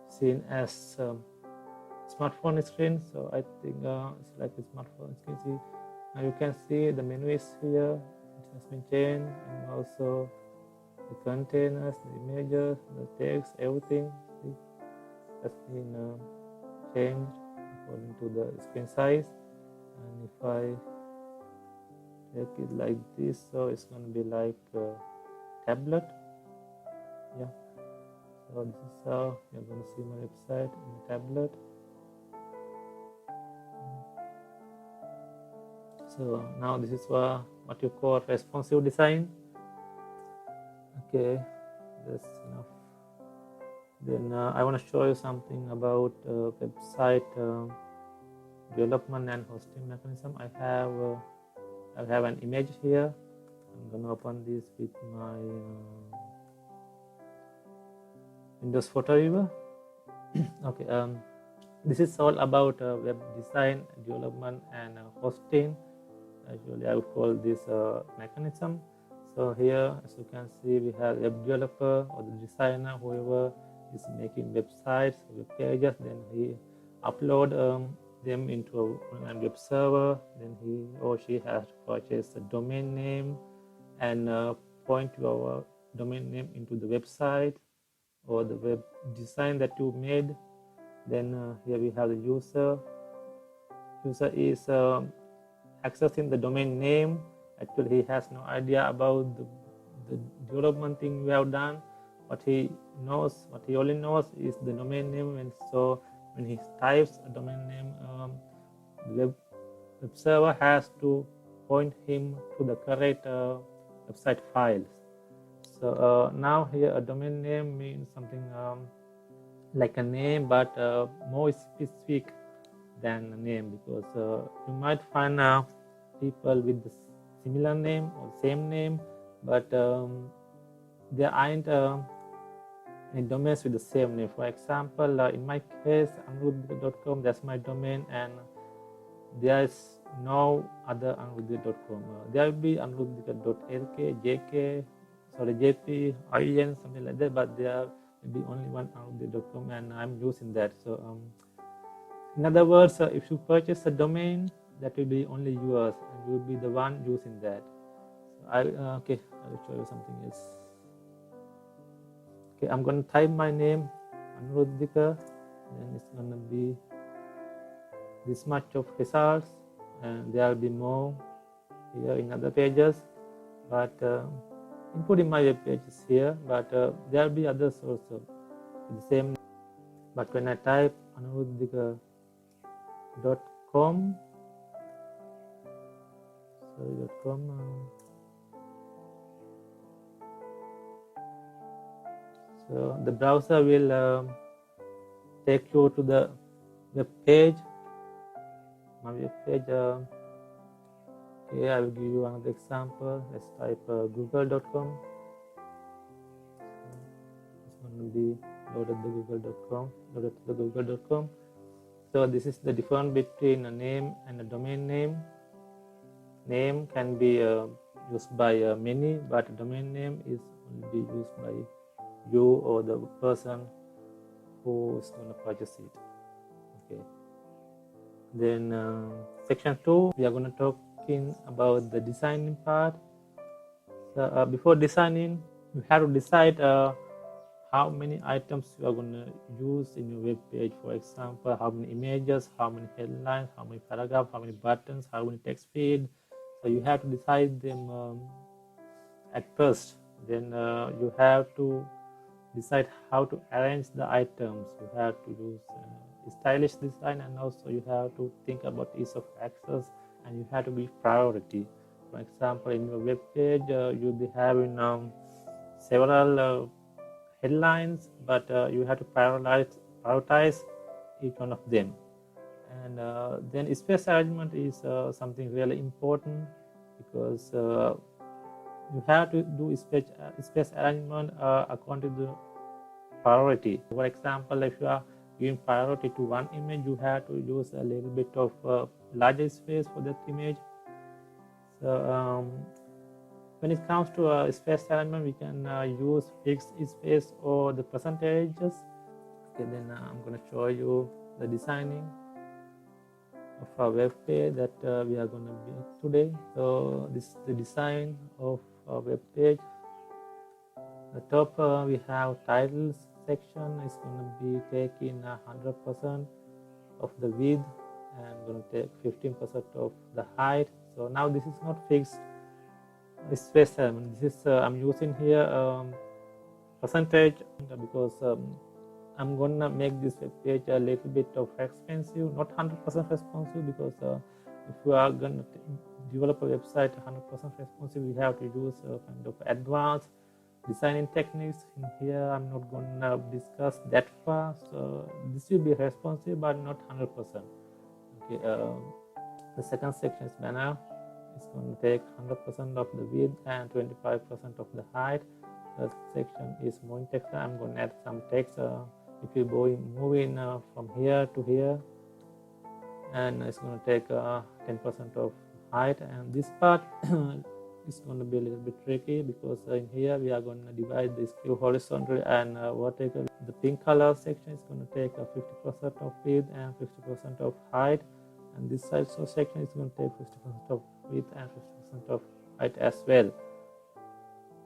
seen as smartphone screen. So I think it's like a smartphone screen. See, now you can see the menu is here. It has been changed, and also the containers, the images, the text, everything has been changed according to the screen size. And if I take it like this, so it's going to be like a tablet. Yeah. So this is how you're going to see my website in a tablet. So now this is what you call responsive design. Okay, that's enough. Then I want to show you something about website development and hosting mechanism. I have an image here. I'm going to open this with my Windows Photo Viewer. Okay, this is all about web design, development, and hosting. Actually, I would call this mechanism. So here, as you can see, we have web developer or the designer, whoever is making websites, web pages. Then he upload them into a online web server. Then he or she has to purchase a domain name and point your domain name into the website or the web design that you made. Then here we have the user. User is accessing the domain name. Actually, he has no idea about the development thing we have done. What he only knows is the domain name. And so when he types a domain name, the web server has to point him to the correct website files. So now here a domain name means something like a name, but more specific than a name, because you might find people with the similar name or same name, but there aren't any domains with the same name. For example, in my case, anuruddhika.com, that's my domain, and there is no other anuruddhika.com. There will be anuruddhika.lk, jk, jp, in, something like that, but there will be only one anuruddhika.com, and I'm using that. So in other words, if you purchase a domain, that will be only yours, and you will be the one using that. So I'll show you something else. Okay, I'm going to type my name, Anuruddhika, and it's going to be this much of results, and there will be more here in other pages, but including my web pages here, but there will be others also with the same. But when I type anuruddhika.com, so the browser will take you to the web page. My web page. Okay, I will give you another example. Let's type google.com. It's going to be loaded to the google.com. So this is the difference between a name and a domain name. Name can be used by many, but a domain name is only be used by you or the person who is going to purchase it. Okay. Then section 2, we are going to talking about the designing part. So before designing, you have to decide how many items you are going to use in your web page. For example, how many images, how many headlines, how many paragraphs, how many buttons, how many text field. So you have to decide them at first. Then you have to decide how to arrange the items. You have to use stylish design, and also you have to think about ease of access, and you have to give priority. For example, in your web page, you'll be having several headlines, but you have to prioritize each one of them. And then space arrangement is something really important, because you have to do space arrangement according to the priority. For example, if you are giving priority to one image, you have to use a little bit of larger space for that image. So when it comes to space arrangement, we can use fixed space or the percentages. Okay, then I'm going to show you the designing of our web page that we are going to build today. So this is the design of our web page. The top we have titles section is going to be taking 100% of the width and going to take 15% of the height. So now this is not fixed space element. This is I'm using here percentage because I'm gonna make this web page a little bit of expensive, not 100% responsive, because if you are gonna develop a website 100% responsive, we have to use kind of advanced designing techniques. In here I'm not gonna discuss that far, so this will be responsive but not 100%. Okay, the second section is banner. It's going to take 100% of the width and 25% of the height. The section is moving text. I'm going to add some text. If you moving from here to here, and it's going to take 10% of height. And this part is going to be a little bit tricky, because in here we are going to divide this queue horizontally and vertical. The pink color section is going to take 50% of width and 50% of height, and this side section is going to take 50% of width and 50% of height as well.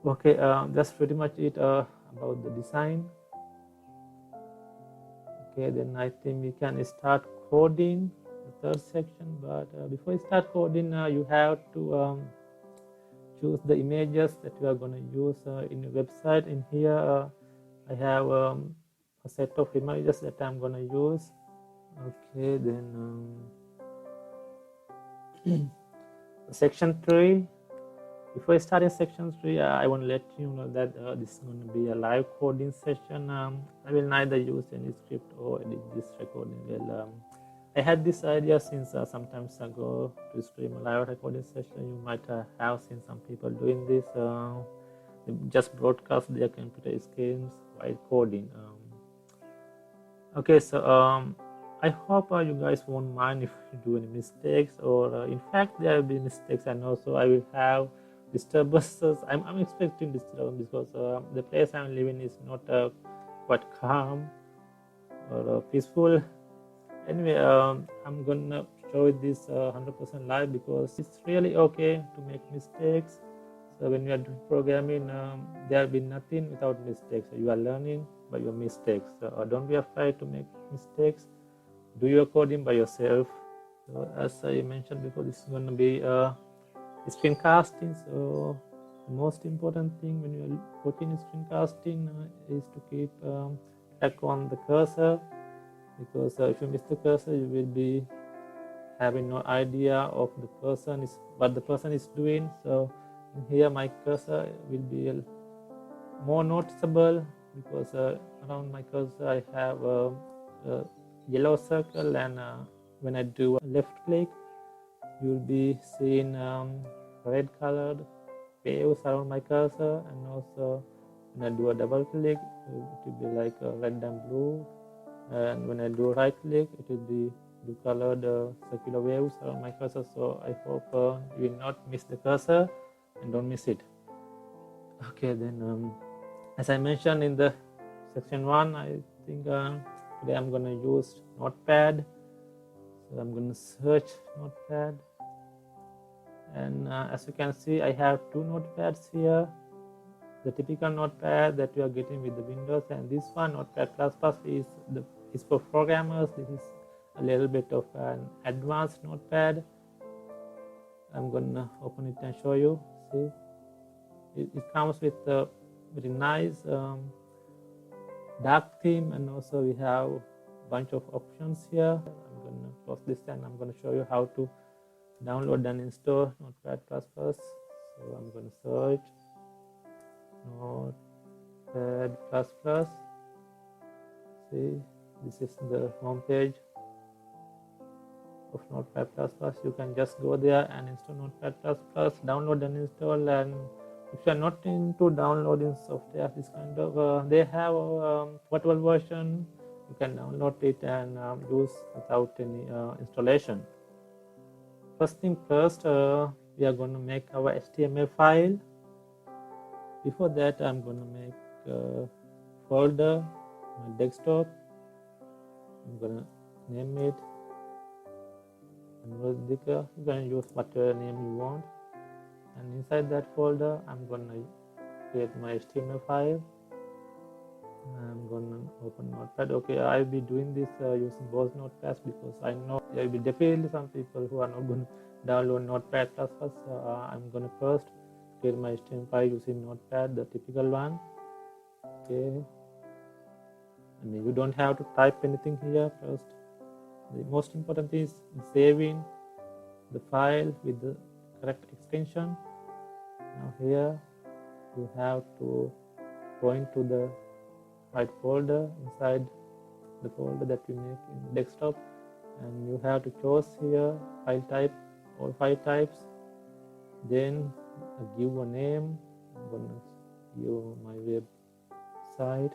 Okay, that's pretty much it about the design. Okay, then I think we can start coding the third section. But before you start coding, you have to choose the images that you are going to use in your website. In here, I have a set of images that I'm going to use. Okay, then section 3. Before I start in section 3, I want to let you know that this is going to be a live coding session. I will neither use any script or edit this recording. Well, I had this idea since some time ago to stream a live recording session. You might have seen some people doing this. They just broadcast their computer screens while coding. Okay, so I hope you guys won't mind if you do any mistakes, or in fact there will be mistakes, and also I will have disturbances. I'm expecting disturbance because the place I'm living is not quite calm or peaceful. Anyway, I'm gonna show this 100% live, because it's really okay to make mistakes. So when you are doing programming, there will be nothing without mistakes. So you are learning by your mistakes. So don't be afraid to make mistakes. Do your coding by yourself. So as I mentioned before, this is going to be screencasting. So the most important thing when you are watching screencasting is to keep track on the cursor, because if you miss the cursor, you will be having no idea of the person is what the person is doing. So in here my cursor will be more noticeable, because around my cursor I have a yellow circle, and when I do a left click, you will be seeing red colored waves around my cursor, and also when I do a double click, it will be like red and blue and when I do right click, it will be blue colored circular waves around my cursor. So I hope you will not miss the cursor and don't miss it. Okay, then as I mentioned in the section 1, I think today I'm gonna use Notepad. So I'm gonna search Notepad, and as you can see, I have two notepads here. The typical notepad that you are getting with the Windows, and this one, Notepad++, is for programmers. This is a little bit of an advanced notepad. I'm gonna open it and show you. See, it comes with a very nice dark theme, and also we have a bunch of options here. I'm gonna close this and I'm gonna show you how to download and install Notepad++. So I'm gonna search Notepad++. See, this is the home page of Notepad++. You can just go there and install Notepad++, download and install. And if you are not into downloading software, this kind of they have a portable version. You can download it and use without any installation. First thing first, we are going to make our HTML file. Before that, I'm going to make a folder, my desktop. I'm going to name it Anurudhika. You can use whatever name you want. And inside that folder, I'm going to create my HTML file. I'm going to open Notepad. Okay, I'll be doing this using both notepads because I know there will be definitely some people who are not going to download Notepad++. I'm going to first create my HTML file using Notepad, the typical one. Okay, and you don't have to type anything here first. The most important is saving the file with the correct extension. Now here you have to point to the right folder inside the folder that you make in desktop, and you have to choose here file type or file types. Then give a name. I'm gonna give my website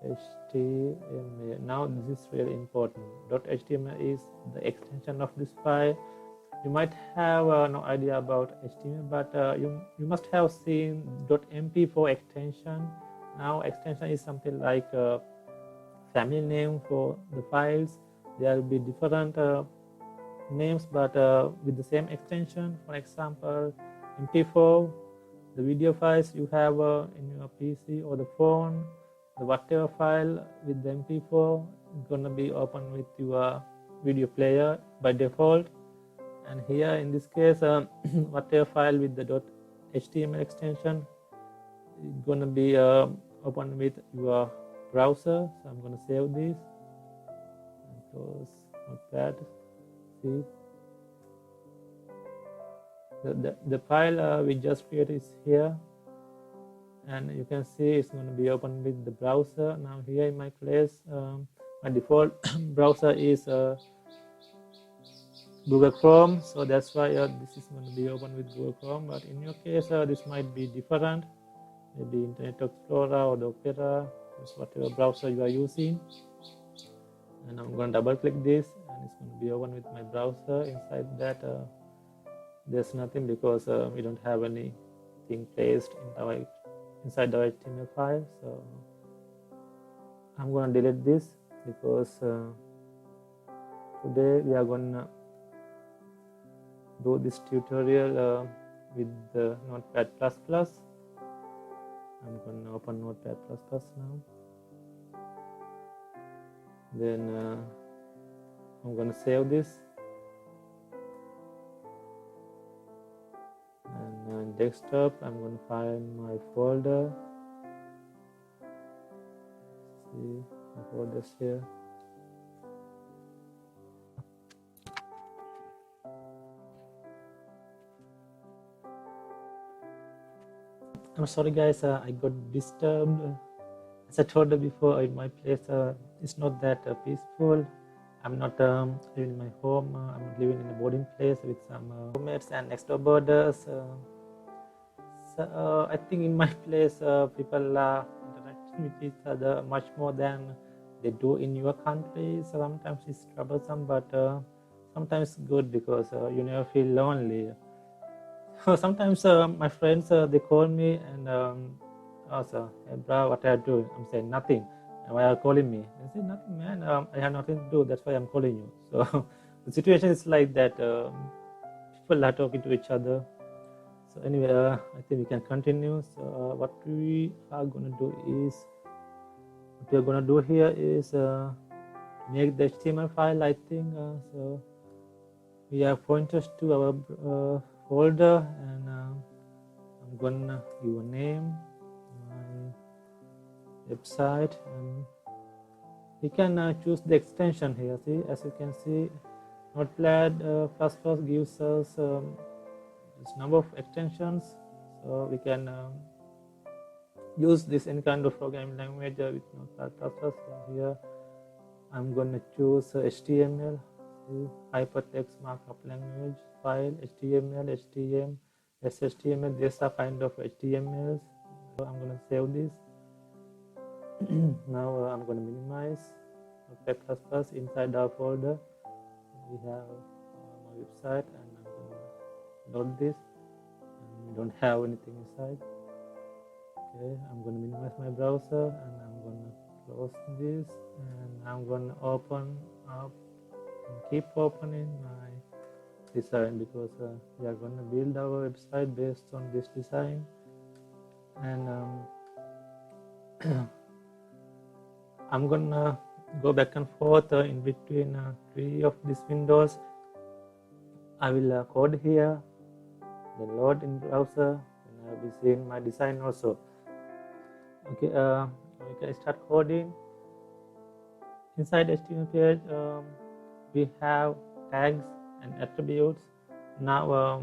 .html. Now this is really important. .html is the extension of this file. You might have no idea about HTML, but you must have seen .mp4 extension. Now extension is something like a family name for the files. There will be different names, but with the same extension. For example, MP4, the video files you have in your PC or the phone, the whatever file with the MP4 is gonna be open with your video player by default. And here in this case, whatever file with the .html extension is gonna be open with your browser. So I'm gonna save this and close Notepad. See, the file we just created is here, and you can see it's going to be open with the browser. Now here in my place, my default browser is Google Chrome, so that's why this is going to be open with Google Chrome. But in your case, this might be different, maybe Internet Explorer or the Opera, just whatever browser you are using. And I'm going to double click this, and it's going to be open with my browser. Inside that there's nothing because we don't have anything placed in inside the HTML file. So I'm going to delete this because today we are going to do this tutorial with the Notepad++. I'm going to open Notepad++ now. Then I'm going to save this, and on desktop I'm going to find my folder. See my folders here. I'm sorry guys, I got disturbed. As I told you before, in my place it's not that peaceful. I'm not living in my home. I'm living in a boarding place with some roommates and next door boarders. So I think in my place people are interacting with each other much more than they do in your country. Sometimes it's troublesome, but sometimes good because you never feel lonely. Sometimes my friends they call me and ask, "Hey, bro, what are you doing?" I'm saying nothing. And why are you calling me? I say nothing, man. I have nothing to do. That's why I'm calling you. So the situation is like that. People are talking to each other. So anyway, I think we can continue. So what we are gonna do here is make the HTML file. I think so. We have pointers to our folder, and I'm gonna give a name, my website, and we can choose the extension here. See, as you can see, Notepad++ gives us this number of extensions, so we can use this any kind of programming language with Notepad++. So here I'm gonna choose HTML, see, hypertext markup language file, HTML, HTML, SHTML. These are kind of HTMLs. So I'm gonna save this. Now I'm gonna minimize Notepad++ inside our folder. We have my website, and I'm gonna load this, and we don't have anything inside. Okay, I'm gonna minimize my browser, and I'm gonna close this, and I'm gonna open up and keep opening my design because we are gonna build our website based on this design. And I'm gonna go back and forth in between 3 of these windows. I will code here, then load in browser, and I'll be seeing my design also. Okay, we can start coding. Inside HTML page, we have tags and attributes. Now,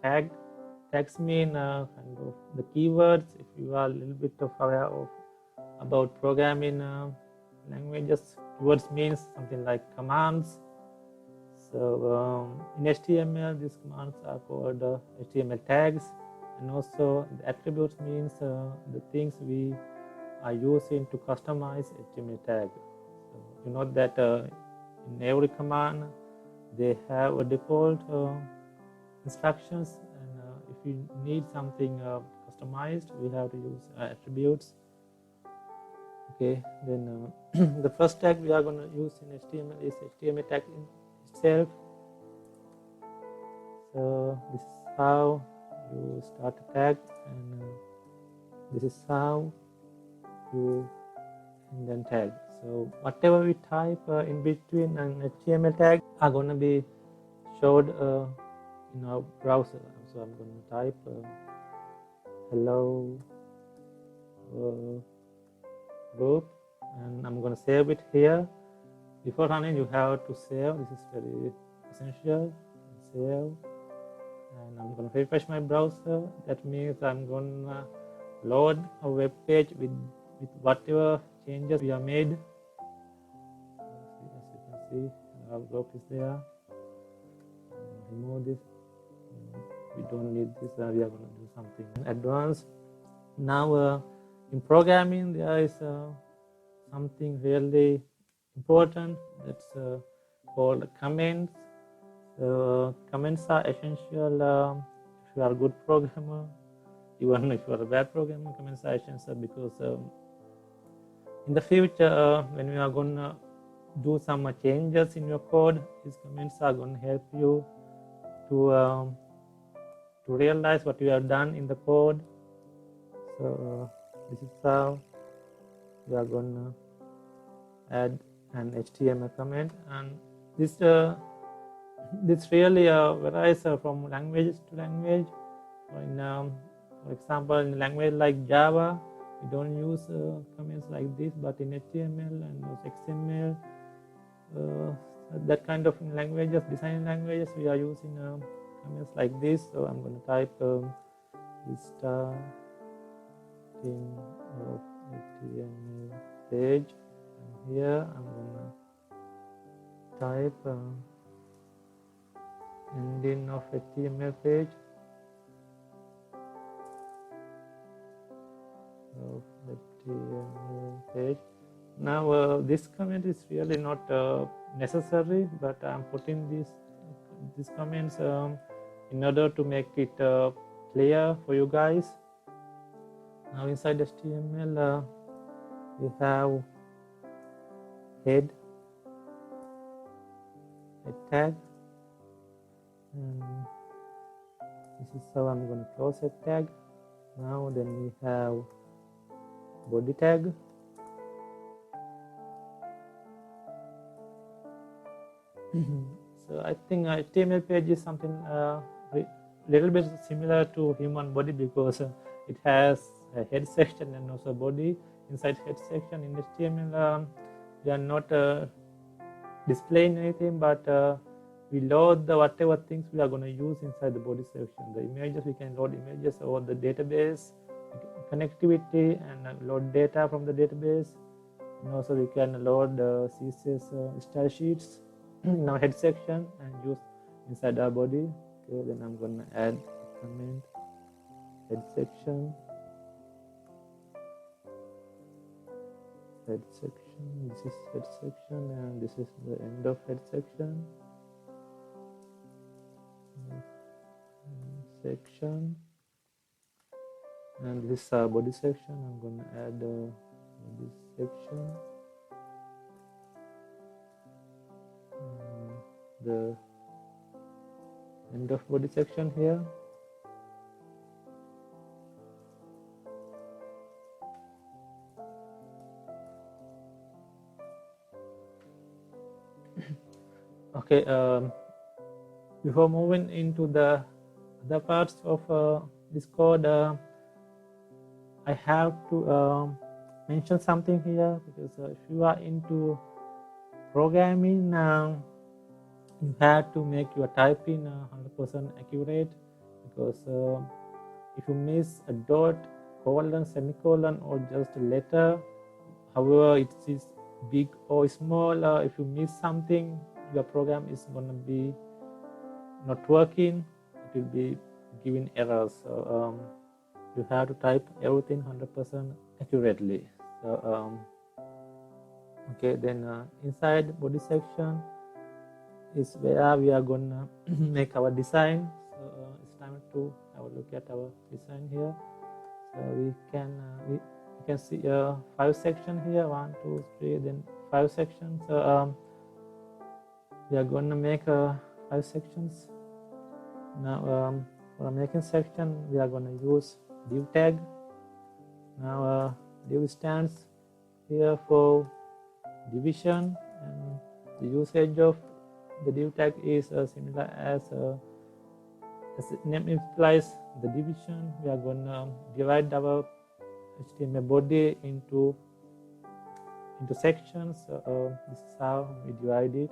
tags mean kind of the keywords. If you are a little bit aware of about programming languages, keywords means something like commands. So in HTML, these commands are called HTML tags, and also the attributes means the things we are using to customize HTML tag. So you know that in every command they have a default instructions, and if you need something customized, we have to use attributes. Okay, then the first tag we are going to use in HTML is HTML tag in itself. So this is how you start a tag, and this is how you indent tag. So whatever we type in between an HTML tag are going to be showed in our browser. So I'm going to type hello group, and I'm going to save it here. Before running, you have to save. This is very essential. Save, and I'm going to refresh my browser. That means I'm going to load a web page with whatever changes we have made. As you can see, our group is there. Remove this. We don't need this. We are going to do something advanced. Now, in programming, there is something really important that's called comments. So comments are essential if you are a good programmer. Even if you are a bad programmer, comments are essential because in the future, when you are going to do some changes in your code, these comments are going to help you to realize what you have done in the code. So this is how we are going to add an HTML comment, and this really varies from language to language. For example, in language like Java, we don't use comments like this, but in HTML and also XML, that kind of languages, design languages, we are using comments like this. So I'm going to type starting of HTML page, and here I'm going to type ending of HTML page. Of HTML page. Now this comment is really not necessary, but I'm putting these comments in order to make it clear for you guys. Now inside HTML we have head tag, and this is how I'm going to close head tag. Now then we have body tag. So I think HTML page is something little bit similar to human body, because it has a head section and also body. Inside head section in HTML we are not displaying anything, but we load the whatever things we are going to use inside the body section. The images, we can load images over the database, connectivity, and load data from the database. And also we can load CSS style sheets in our head section and use inside our body. Okay, then I'm going to add a comment, head section, head section, this is head section, and this is the end of head section. Section, and this is body section. I'm going to add body section, the end of body section here. Okay, before moving into the other parts of this code, I have to mention something here, because if you are into programming, you have to make your typing 100% accurate, because if you miss a dot, colon, semicolon, or just a letter, however it is big or small, if you miss something, your program is going to be not working. It will be giving errors. So you have to type everything 100% accurately. So okay, then inside body section is where we are gonna make our design. So it's time to have a look at our design here. So we can see 5 sections here, 1, 2, 3, then 5 sections. So we are gonna make 5 sections. Now for making section, we are gonna use div tag. Now div stands here for division, and the usage of the div tag is similar as the name implies, the division. We are going to divide our HTML body into sections. This is how we divide it.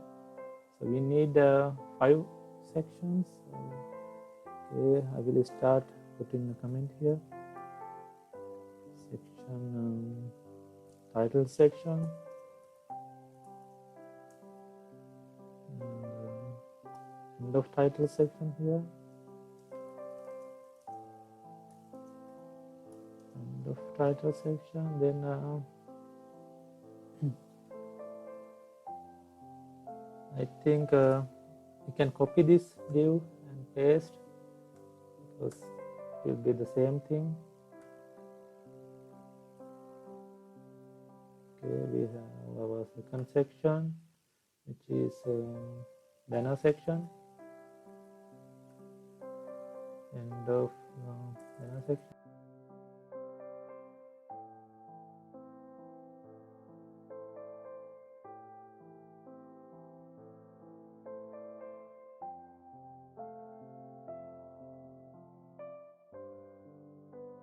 So we need 5 sections. Okay, I will start putting a comment here. Section title section. End of title section here. End of title section. Then I think you can copy this div and paste, because it will be the same thing. Okay, we have our second section, which is banner section. End of banner section.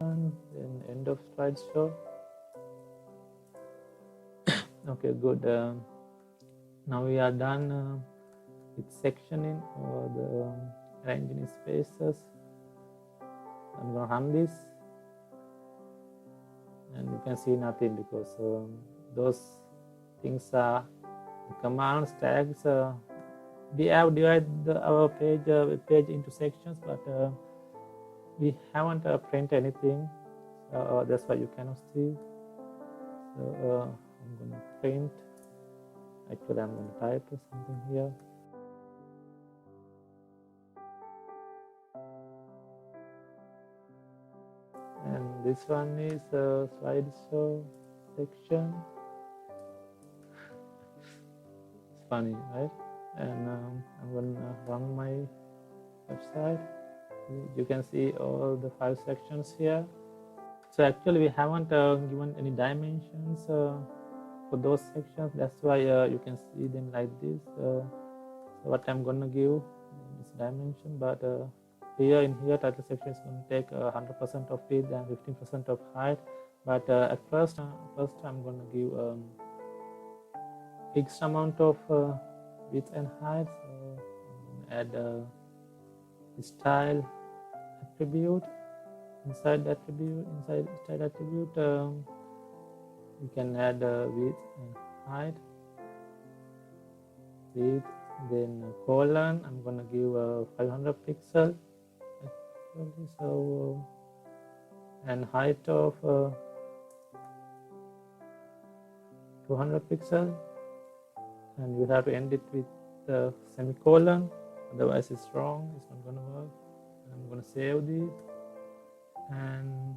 And then end of slideshow. Okay, good. Now we are done with sectioning or the arranging spaces. I'm going to run this, and you can see nothing, because those things are the commands, tags. We have divided our page into sections, but we haven't printed anything. That's why you cannot see. So I'm gonna print. Actually, I'm gonna type something here. And this one is a slideshow section. It's funny, right? And I'm gonna run my website. You can see all the 5 sections here. So actually we haven't given any dimensions for those sections. That's why you can see them like this. So what I'm gonna give is dimension, but here title section is going to take 100% of width and 15% of height. But at first I'm going to give fixed amount of width and height. So I'm going to add the style attribute. Inside style attribute, you can add width and height. Width, then colon. I'm gonna give 500 pixels. So and height of 200 pixels, and you have to end it with the semicolon. Otherwise, it's wrong. It's not gonna work. I'm gonna save this and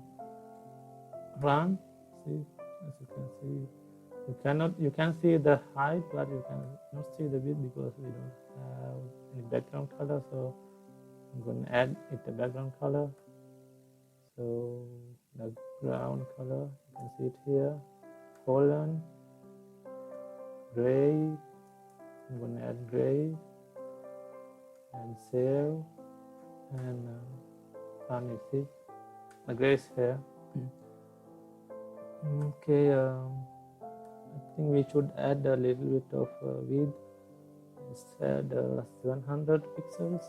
run. See, as you can see, you can see the height, but you cannot see the width because we don't have any background color. So I'm going to add it a background color. So the ground color, you can see it here, colon, gray. I'm going to add gray and save and run it. See, the gray is here. Okay, I think we should add a little bit of width. Let's add 700 pixels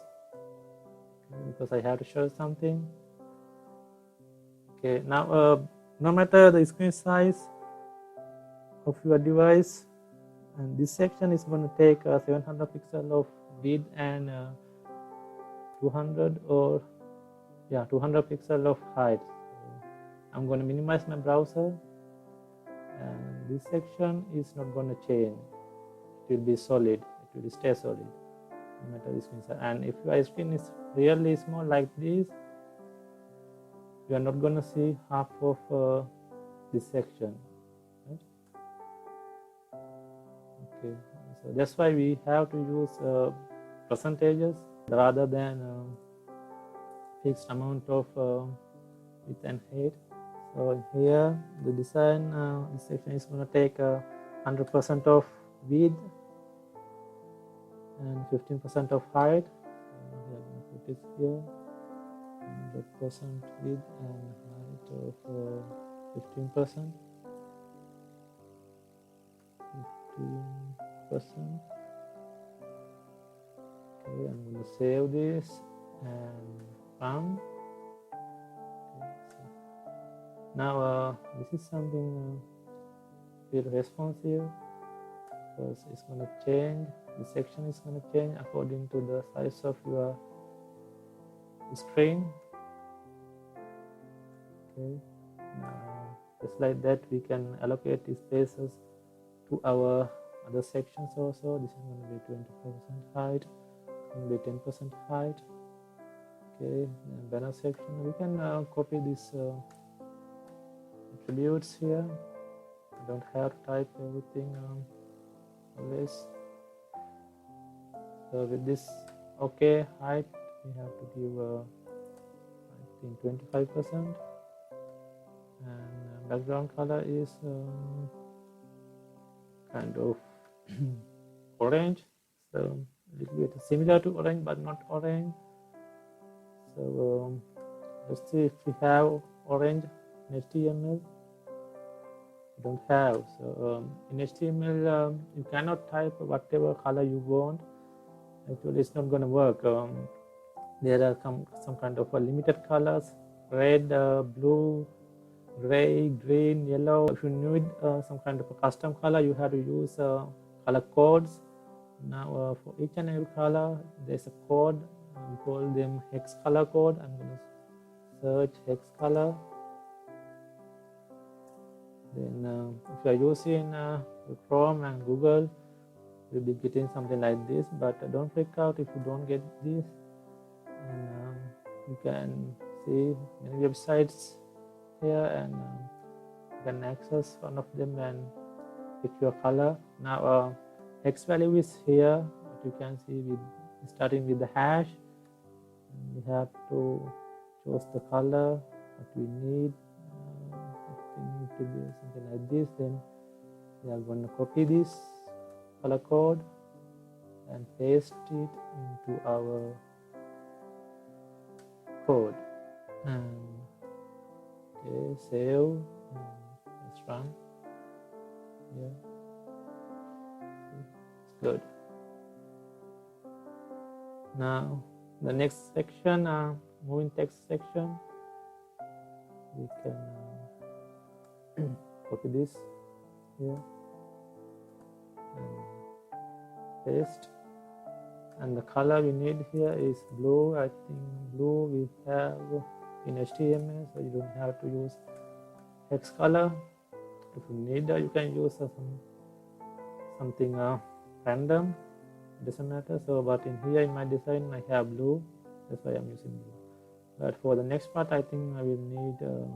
because I have to show something. Okay, now no matter the screen size of your device, and this section is going to take 700 pixels of width and 200 pixels of height. I'm going to minimize my browser, and this section is not going to change. It will be solid. It will stay solid no matter the screen size. And if your screen is really small like this, you are not going to see half of this section. Right? Okay, so that's why we have to use percentages rather than fixed amount of width and height. So here the design, this section is going to take 100% of width and 15% of height. We are going to put it here, 100% width and height of 15%. 15%. Okay, I'm going to save this and run. Now this is something very responsive because it's going to change. The section is going to change according to the size of your screen. Okay. Now, just like that, we can allocate the spaces to our other sections also. This is going to be 25% height. It's going to be 10% height. Okay. Then banner section. We can copy this. Attributes here. You don't have to type everything always. So with this okay height, we have to give I think 25%, and background color is kind of orange, so a little bit similar to orange but not orange. So let's see if we have orange in HTML. We don't have. So in HTML you cannot type whatever color you want. Actually it's not going to work. There are some kind of limited colors: red, blue, gray, green, yellow. If you need some kind of a custom color, you have to use color codes. Now for each and every color there's a code. We call them hex color code. I'm going to search hex color. Then if you are using Chrome and Google, you'll be getting something like this, but don't freak out if you don't get this. And you can see many websites here, and you can access one of them and pick your color. Now X value is here, but you can see with starting with the hash, and we have to choose the color that we need. I think to be something like this. Then we are going to copy this color code and paste it into our code, and okay, save, and let's run. Yeah, it's good. Now the next section, moving text section, we can copy this here and paste, and the color we need here is blue. I think blue we have in HTML, so you don't have to use hex color. If you need, you can use something random, it doesn't matter. So but in here in my design I have blue, that's why I'm using blue. But for the next part, I think I will need to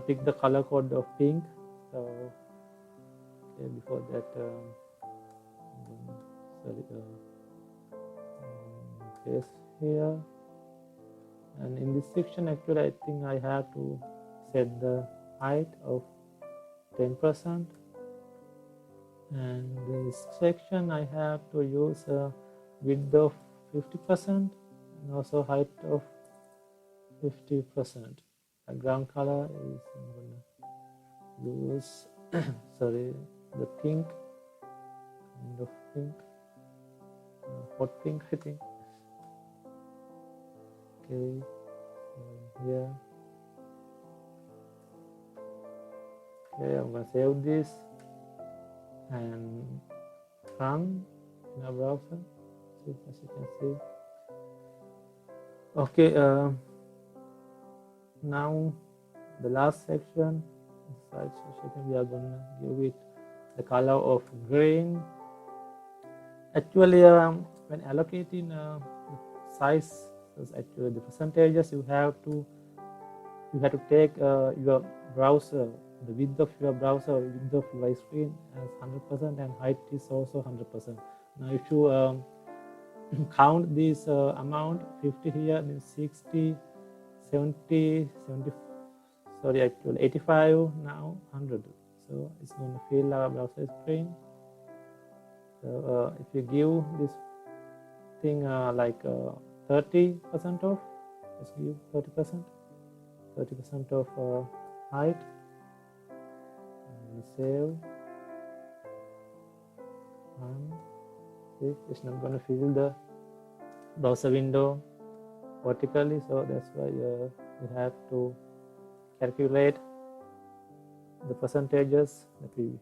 pick the color code of pink. So okay, before that, paste here, and in this section actually I think I have to set the height of 10%, and this section I have to use a width of 50% and also height of 50%. The ground color is, I'm gonna use sorry, the pink, kind of pink, hot pink I think. Okay, so here. Okay, I'm gonna save this and run in our browser, as you can see. Okay, now the last section, we are gonna give it the color of green. Actually, when allocating size, actually the percentages you have to take your browser, the width of your browser, width of your screen as 100%, and height is also 100%. Now if you count this amount, 50 here, then 60, 70, 70, sorry, actually 85, now 100. So it's going to fill our browser screen. So if you give this thing like 30% off, let's give 30% of height, and save, and see, it's not going to fill the browser window vertically, so that's why you have to calculate the percentages that we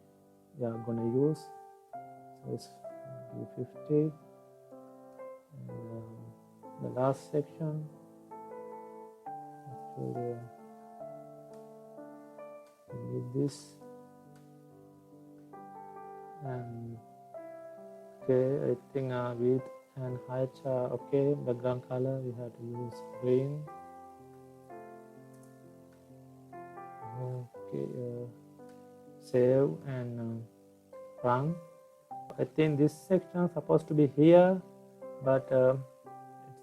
are going to use. So it's 50, and the last section actually we need this, and okay, I think width and height are okay. Background color we have to use green. Okay, save and run. I think this section is supposed to be here, but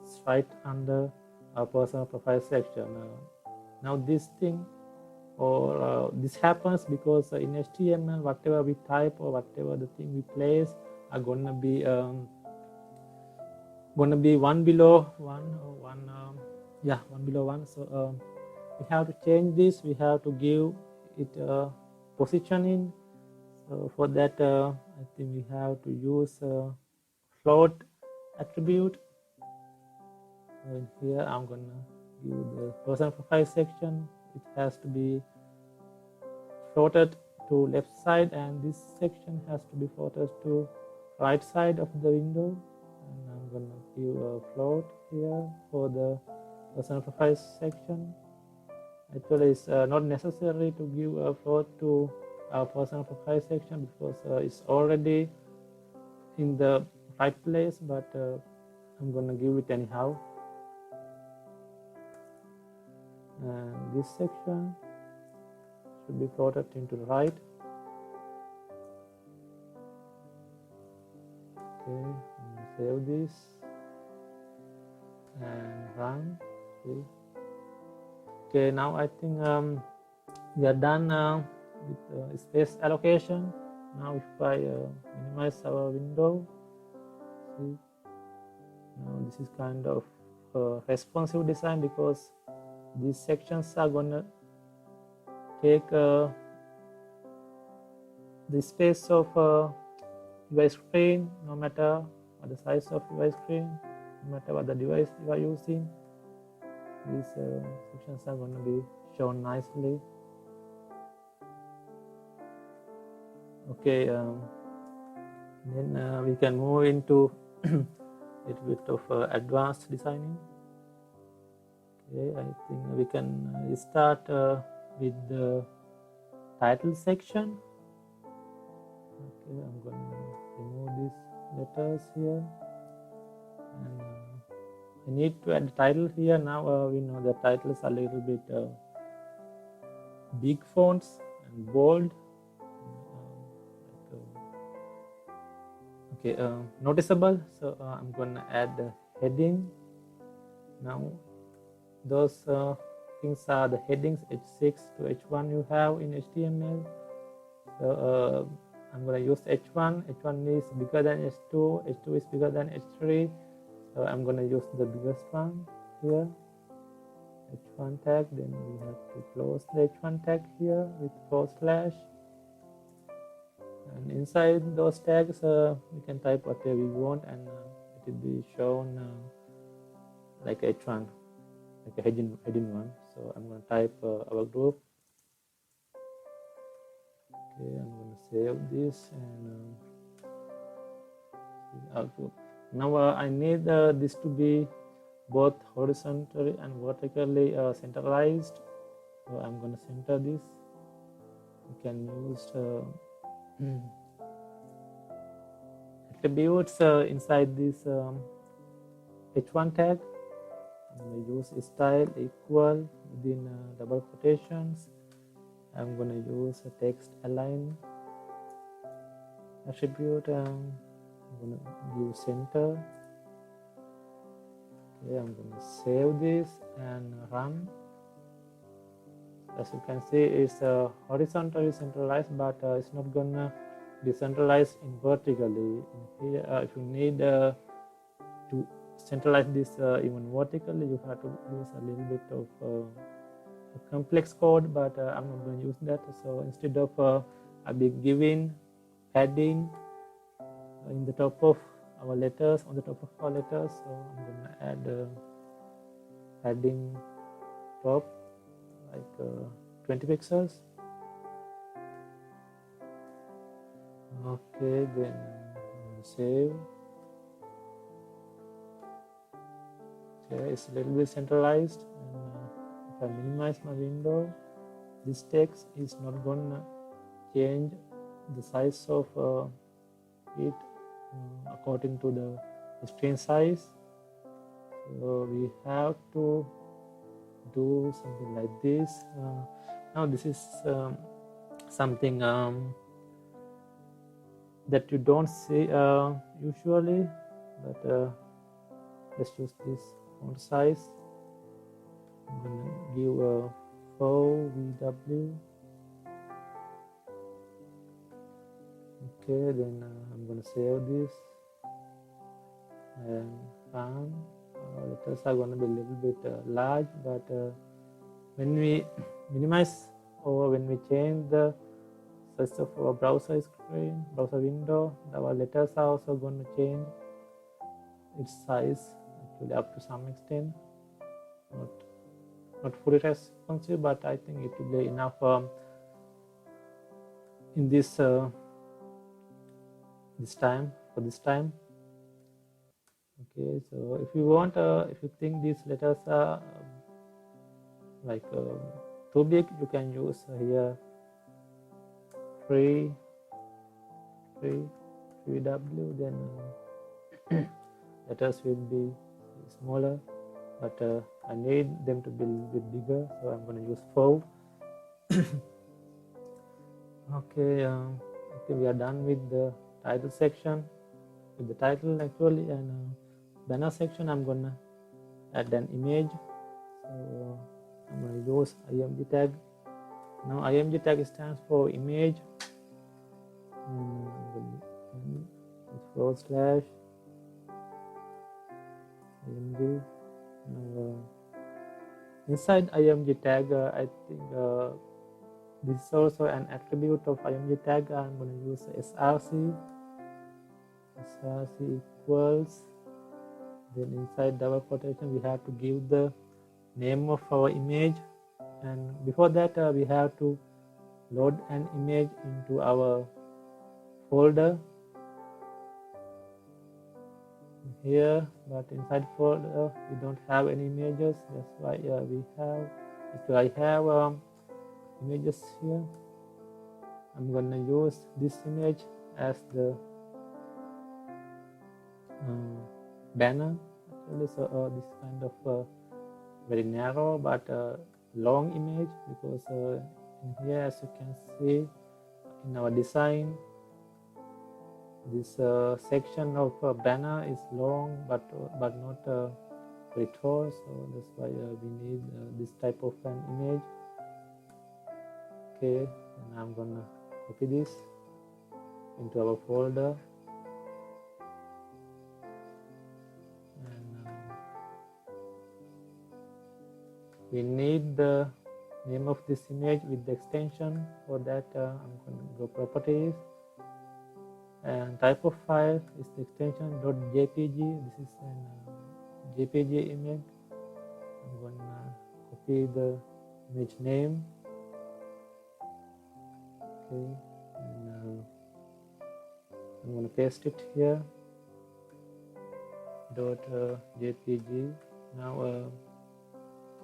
it's right under our personal profile section. Now this thing, or this happens because in HTML, whatever we type or whatever the thing we place are gonna be one below one, or one below one. So we have to change this. We have to give it positioning. So for that, I think we have to use float attribute. So here I'm gonna give the personal profile section. It has to be floated to left side, and this section has to be floated to right side of the window. And I'm gonna give a float here for the personal profile section, Actually, it's not necessary to give a float to our personal profile section because it's already in the right place, but I'm gonna give it anyhow. And this section should be floated into the right. Okay, save this and run. See. Okay, now I think we are done with space allocation. Now if I minimize our window, see, now this is kind of responsive design because these sections are gonna take the space of device screen, no matter what the size of device screen, no matter what the device you are using. These sections are going to be shown nicely. Okay, then we can move into a little bit of advanced designing. Okay, I think we can start with the title section. Okay, I'm going to remove these letters here, and I need to add the title here. Now we know the titles are a little bit big fonts and bold. Okay, noticeable. So I'm going to add the heading. Now those things are the headings H6 to H1 you have in HTML. So I'm going to use H1. H1 is bigger than H2. H2 is bigger than H3. So I'm going to use the biggest one here, H1 tag. Then we have to close the H1 tag here with /. And inside those tags, we can type whatever we want, and it will be shown like H1, like a heading one. So I'm going to type our group. Okay, I'm going to save this and output. Now I need this to be both horizontally and vertically centralized. So I'm going to center this. You can use attributes inside this H1 tag. I'm going to use style equal within double quotations. I'm going to use a text align attribute. I'm going to give center. Okay, I'm going to save this and run. As you can see, it's horizontally centralized, but it's not going to be centralized in vertically. In here, if you need to centralize this even vertically, you have to use a little bit of a complex code, but I'm not going to use that. So instead of I'll be giving padding in the top of our letters, on the top of our letters. So I'm going to add padding top like 20 pixels. Okay, then save. Okay, it's a little bit centralized, and if I minimize my window, this text is not gonna change the size of it according to the screen size. So we have to do something like this. Now this is something that you don't see usually, but let's use this font size. I'm going to give a 4 VW. Okay, then I'm going to save this and run. Letters are going to be a little bit large, but when we minimize or when we change the size of our browser screen, browser window, our letters are also going to change its size actually up to some extent. Not fully responsive, but I think it will be enough in this time. Okay, so if you want, if you think these letters are like too big, you can use here free w, then letters will be smaller, but I need them to be a little bit bigger, so I'm going to use 4. Okay, I think we are done with the title section, with the title actually, and banner section I'm going to add an image. So I'm going to use img tag. Now img tag stands for image, and / img. Now, inside img tag, I think this is also an attribute of img tag. I'm going to use src equals, then inside double quotation we have to give the name of our image, and before that we have to load an image into our folder here, but inside folder we don't have any images. That's why I have images here. I'm gonna use this image as the banner actually. So this kind of very narrow but long image, because in here, as you can see in our design, this section of banner is long but not very tall, so that's why we need this type of an image. Okay, and I'm gonna copy this into our folder, and we need the name of this image with the extension. For that I'm going to go properties, and type of file is the extension .jpg. This is an JPG image. I'm going to copy the image name. Okay, and I'm going to paste it here. .jpg. Now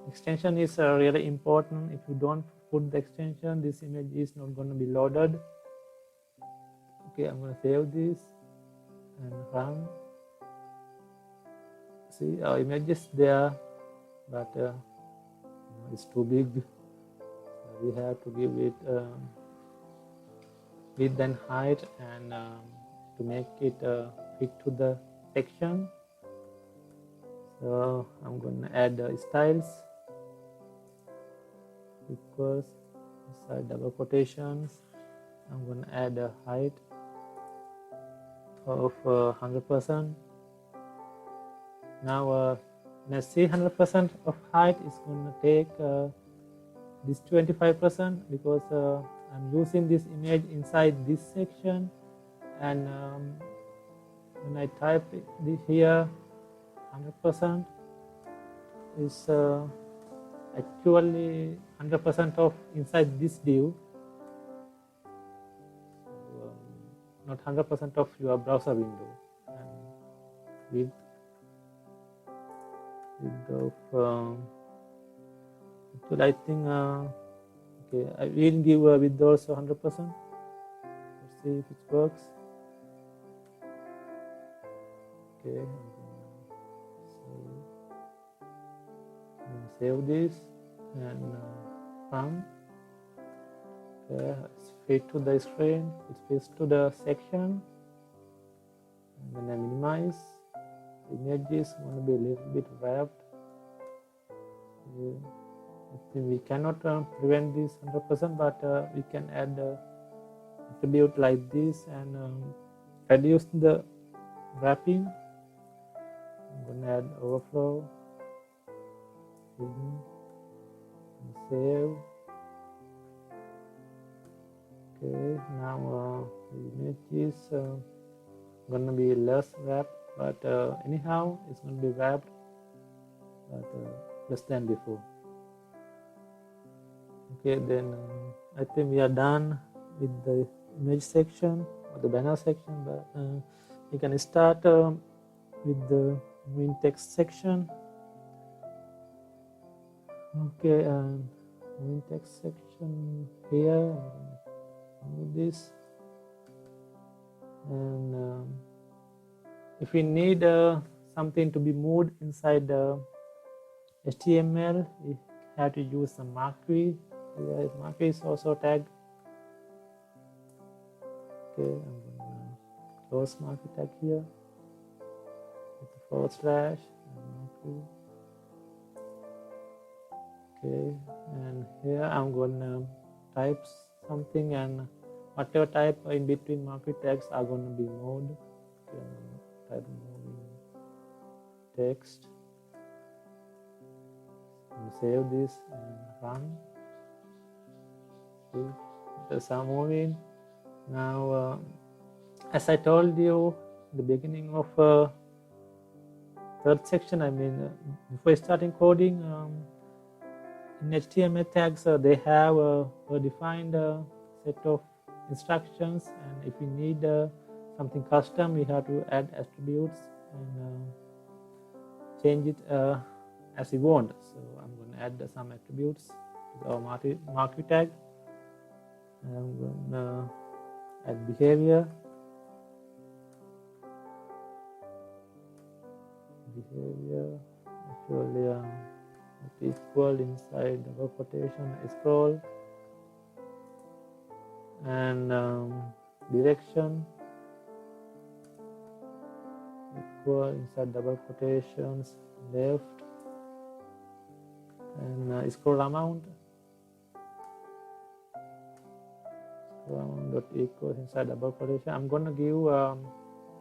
extension is really important. If you don't put the extension, this image is not going to be loaded. Okay, I'm going to save this and run. See, our image is there, but it's too big. So we have to give it width and height, and to make it fit to the section. So I'm going to add styles equals, inside double quotations I'm going to add a height of 100%. Now let's see, 100% of height is going to take this 25%, because I'm using this image inside this section, and when I type it here, 100% is actually 100% of inside this div, so, not 100% of your browser window. And width of actually I think okay, I will give width also 100%. Let's see if it works. Okay, save this and run. Okay, it's fit to the screen, it fits to the section, and then I minimize. The image is going to be a little bit wrapped. I think we cannot prevent this 100%, but we can add attribute like this and reduce the wrapping. I'm going to add overflow. Save. Okay, now the image is going to be less wrapped, but anyhow it's going to be wrapped, but less than before. Okay, then I think we are done with the image section or the banner section, but we can start with the main text section. Okay, moving text section here. Move this, and if we need something to be moved inside the HTML, we have to use some marquee. Here, marquee is also tagged. Okay, I'm gonna close marquee tag here with the forward slash and marquee. Okay, and here I'm gonna type something, and whatever type in between marquee tags are gonna be moved. Okay, I'm gonna type moving text. Save this and run. See, the sound moving. Now, as I told you, the beginning of third section, before starting coding, in HTML tags, they have a defined set of instructions, and if we need something custom, we have to add attributes and change it as we want. So I'm going to add some attributes to our marquee tag. I'm going to add behavior. Actually equal inside double quotation scroll, and direction equal inside double quotations left, and scroll amount dot equal inside double quotation. I'm gonna give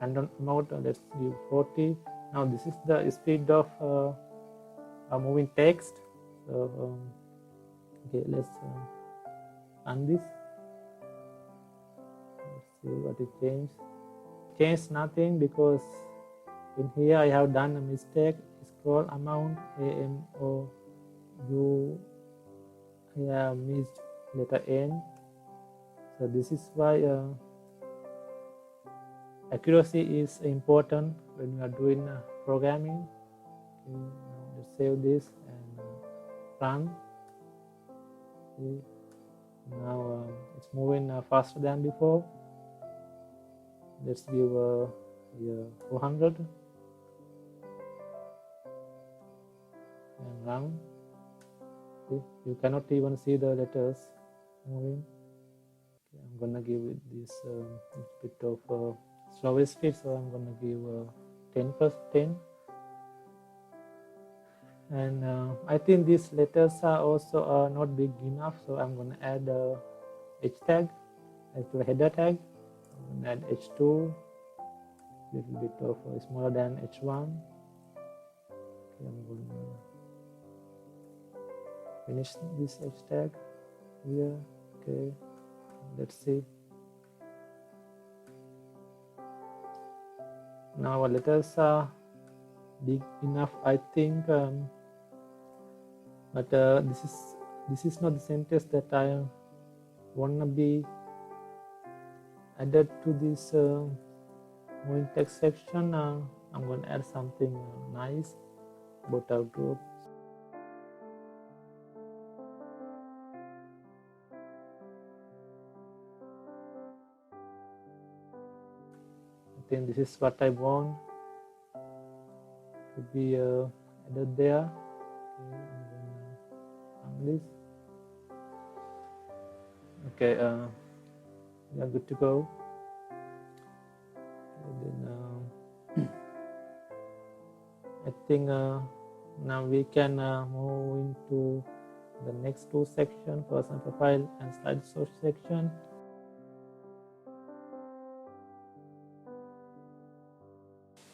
random amount. Let's give 40. Now this is the speed of moving text. So okay, let's run this. Let's see what it changed. Changed nothing, because in here I have done a mistake. Scroll amount AMOU, I have missed letter N. So this is why accuracy is important when we are doing programming. Okay, now let's save this and run. Okay. Now it's moving faster than before. Let's give 400 and run. Okay. You cannot even see the letters moving. Okay, I'm gonna give it this bit of slower speed, so I'm gonna give 10%. And I think these letters are also not big enough, so I'm gonna add H tag, actually header tag. I'm gonna add H2, little bit of smaller than H1. Okay, I'm gonna finish this H tag here. Okay, let's see. Now our letters are big enough, I think, but this is not the sentence that I wanna be added to this moving text section. I'm going to add something nice about our group. I think this is what I want to be added there. Okay, I'm going to run this. Okay, we are good to go. And then I think now we can move into the next two sections, personal profile and slideshow section.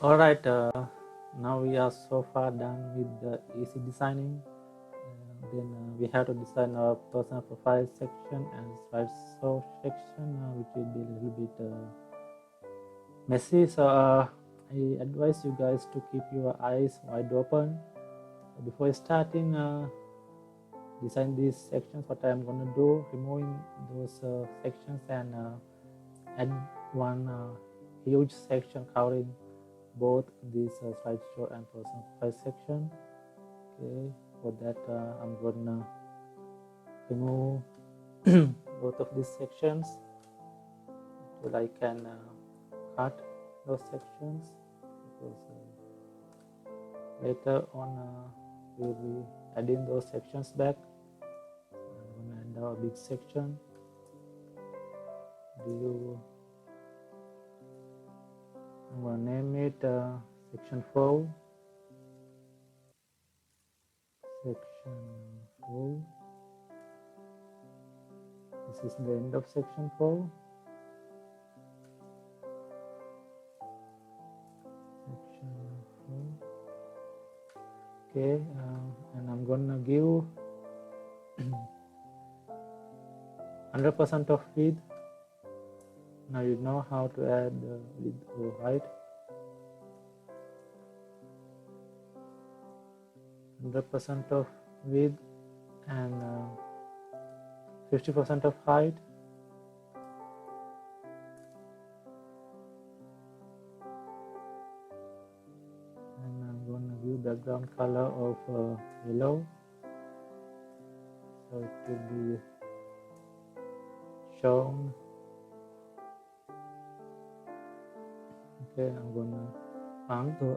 All right, now we are so far done with the easy designing. Then we have to design our personal profile section and slideshow section, which will be a little bit messy. So I advise you guys to keep your eyes wide open before starting design these sections. What I'm going to do, removing those sections and add one huge section covering both this slideshow and personal profile section. Okay, for that I'm gonna remove both of these sections, so I can cut those sections, because later on we'll be adding those sections back. I'm going to add a big section. I'm going to name it section 4. Section 4. This is the end of section 4. Section 4. Okay, and I'm gonna give 100% of width. Now you know how to add width or height. 100% of width and 50% of height. And I'm going to give background color of yellow, so it will be shown. Okay, I'm going to run to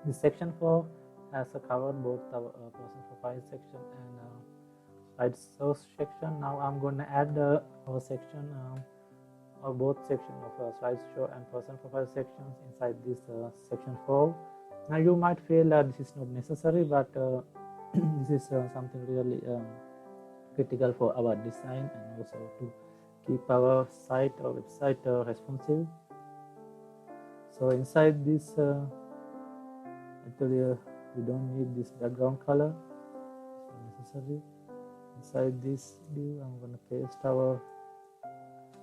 this section 4 has covered both the person profile section and slide source section. Now I'm going to add our section or both section of slideshow and person profile sections inside this section 4. Now you might feel that this is not necessary, but this is something really critical for our design and also to keep our site or website responsive. So inside this actually we don't need this background color, it's not necessary. Inside this div I'm going to paste our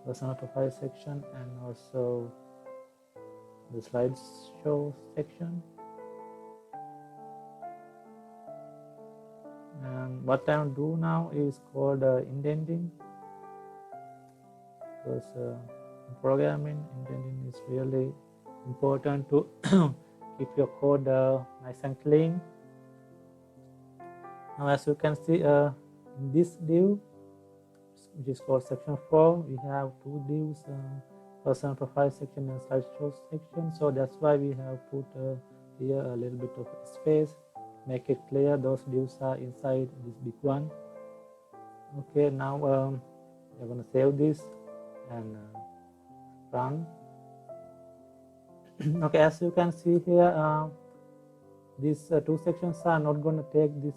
personal profile section and also the slideshow section. And what I'm do now is called indenting, because in programming indenting is really important to keep your code nice and clean. Now as you can see in this div, which is called section 4, we have two divs, personal profile section and slideshow section. So that's why we have put here a little bit of space, make it clear those divs are inside this big one. Okay, now we're going to save this and run. Okay, as you can see here, these two sections are not going to take this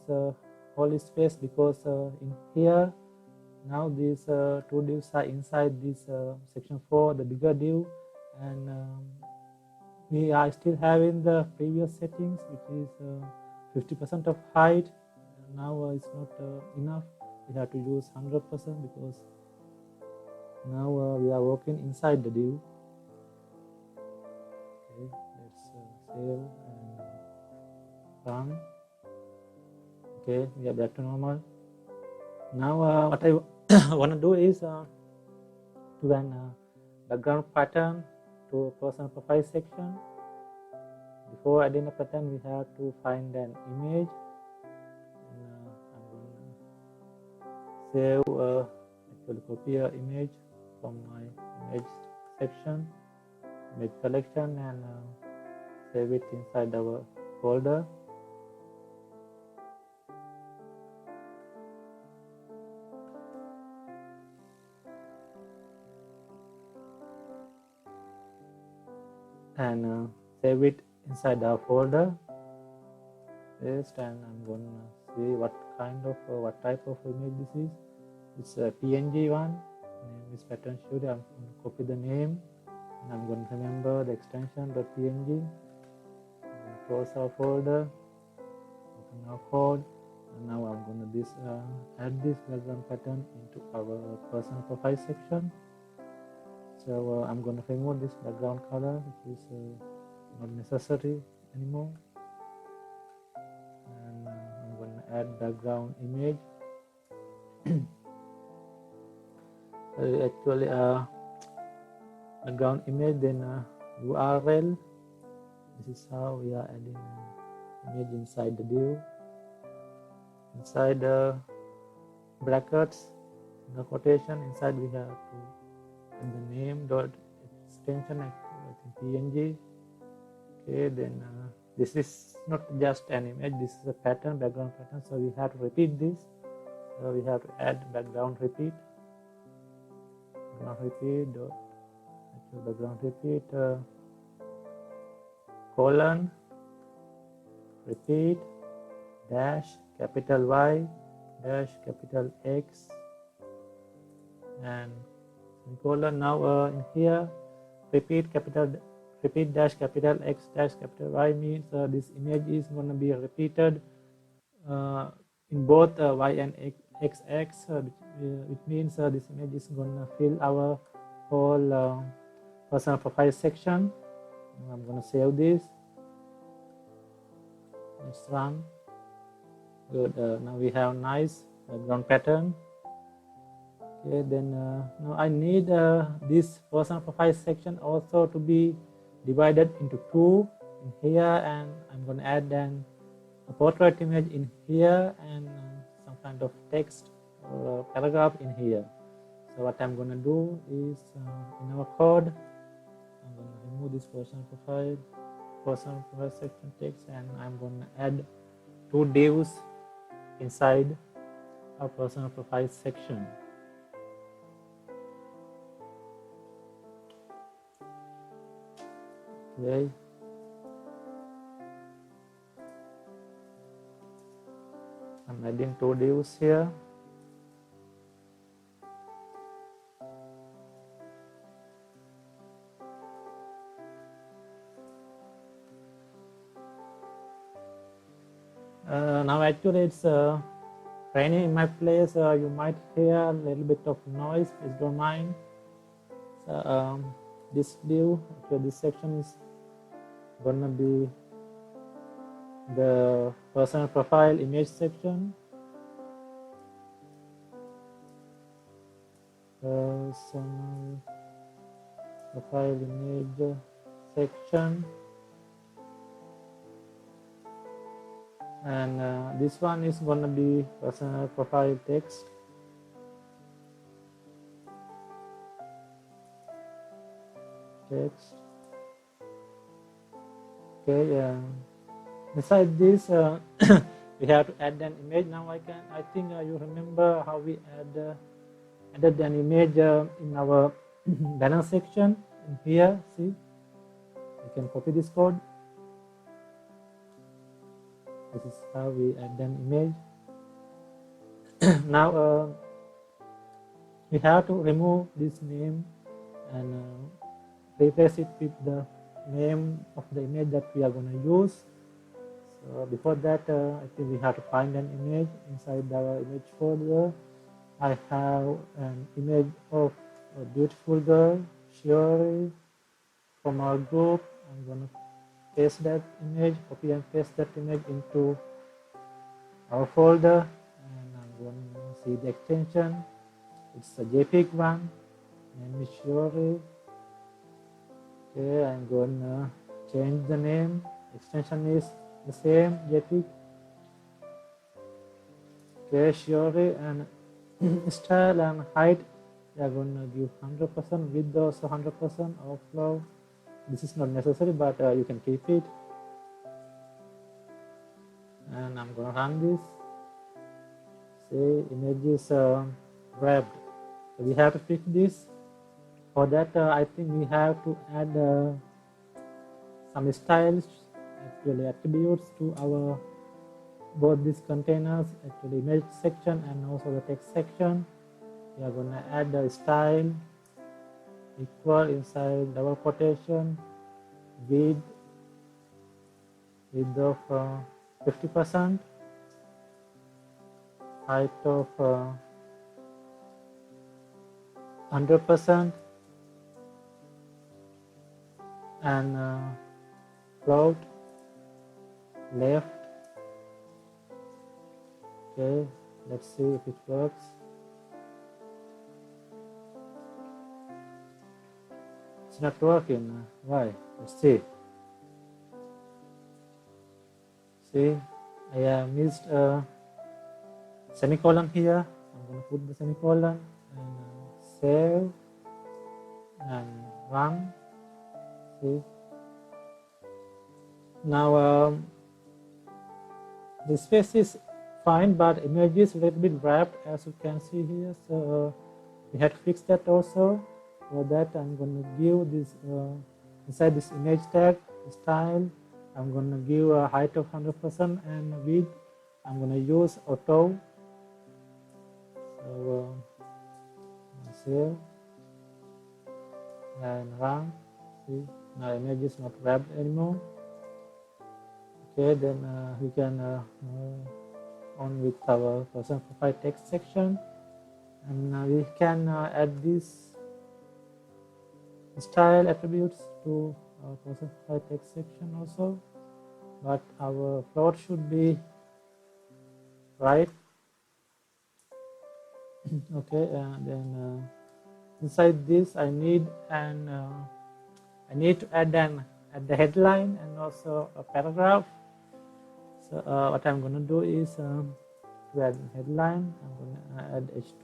whole space, because in here now these two divs are inside this section 4, the bigger div, and we are still having the previous settings, which is 50% of height. Now it's not enough, we have to use 100% because now we are working inside the div. Okay, let's save and run. Okay, we are back to normal. Now what I want to do is to an background pattern to personal profile section. Before adding a pattern, we have to find an image. And, I'm going to save, actually copy an image from my image section, image collection, and save it inside our folder. And save it inside our folder. Paste, and I'm going to see what kind of what type of image this is. It's a PNG one. Name is Pattern Studio. I'm going to copy the name, and I'm going to remember the extension .png. Close our folder, open our code, and now I'm going to add this background pattern into our personal profile section. So I'm going to remove this background color, which is not necessary anymore, and I'm going to add background image. Actually background image, then URL. This is how we are adding an image inside the div. Inside brackets, the quotation. Inside we have to add the name dot extension, I think png. Okay, then this is not just an image, this is a pattern, background pattern, so we have to repeat this. So we have to add background repeat dot background repeat colon repeat dash capital Y dash capital X and semicolon. Now in here repeat dash capital X dash capital Y means this image is going to be repeated in both Y and X which means this image is going to fill our whole personal profile section. I'm going to save this. Let's run. Good. Now we have nice background pattern. Okay, then now I need this personal profile section also to be divided into two in here, and I'm going to add a portrait image in here and some kind of text or paragraph in here. So what I'm going to do is in our code, I'm going to remove this personal profile section text, and I'm going to add two divs inside our personal profile section. Okay. I'm adding two divs here. Now actually it's raining in my place. You might hear a little bit of noise, please don't mind. So this div, actually this section is gonna be the personal profile image section. Personal profile image section. And this one is going to be personal profile text. Okay, beside this we have to add an image. Now I think you remember how we added an image in our banner section in here. See, you can copy this code. This is how we add an image. Now we have to remove this name and replace it with the name of the image that we are going to use. So before that, I think we have to find an image inside our image folder. I have an image of a beautiful girl, Shiori, from our group. I'm going to paste that image, copy and paste that image into our folder, and I'm going to see the extension. It's a JPEG one, name is Shiori. Okay, I'm going to change the name. Extension is the same, JPEG. Okay, Shiori, and style and height, we are going to give 100%, width also 100%, overflow. This is not necessary, but you can keep it. And I'm going to run this. See, image is wrapped. So we have to fix this. For that, I think we have to add some styles, actually attributes to our both these containers, actually image section and also the text section. We are going to add the style equal inside double quotation, width of 50%, height of 100%, and float left. Okay, let's see if it works. It's not working. Why? Let's see. See, I missed a semicolon here. I'm going to put the semicolon and save and run. See, now the space is fine, but image is a little bit wrapped, as you can see here, so we had to fix that also. For that, I'm going to give this inside this image tag style, I'm going to give a height of 100% and width I'm going to use auto. So save and run. See, now image is not wrapped anymore. Okay, then we can move on with our person profile text section, and we can add these style attributes to our person profile text section also, but our float should be right. Okay, and then inside this I need to add the headline and also a paragraph. So what I'm going to do is to add headline, I'm going to add H2,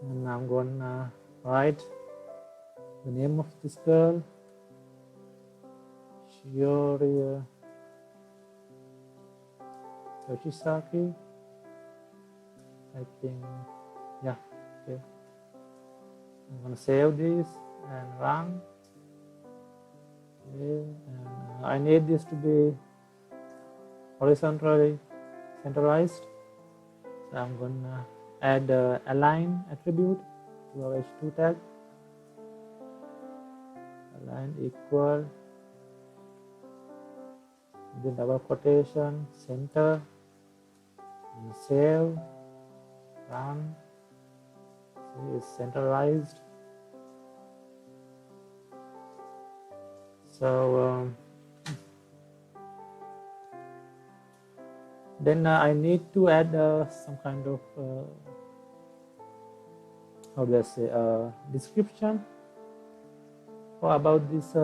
and I'm going to write the name of this girl, Shiori Yoshisaki. I think, yeah, okay. I'm going to save this and run. Okay, and I need this to be horizontally centralized, so I'm going to add align attribute to our H2 tag. Align equal, then double quotation, center, and save, run. See, it's centralized. So then I need to add some kind of how do I say description about this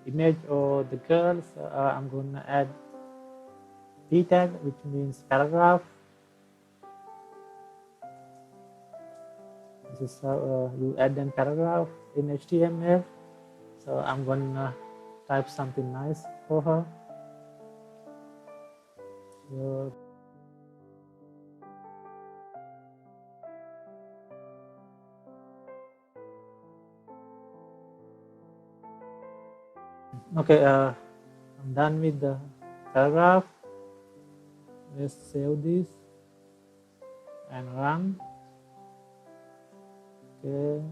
image or the girls. I'm going to add P tag, which means paragraph. This is how you add a paragraph in HTML. So I'm going to type something nice for her. So, okay, I'm done with the paragraph. Let's save this and run. Okay,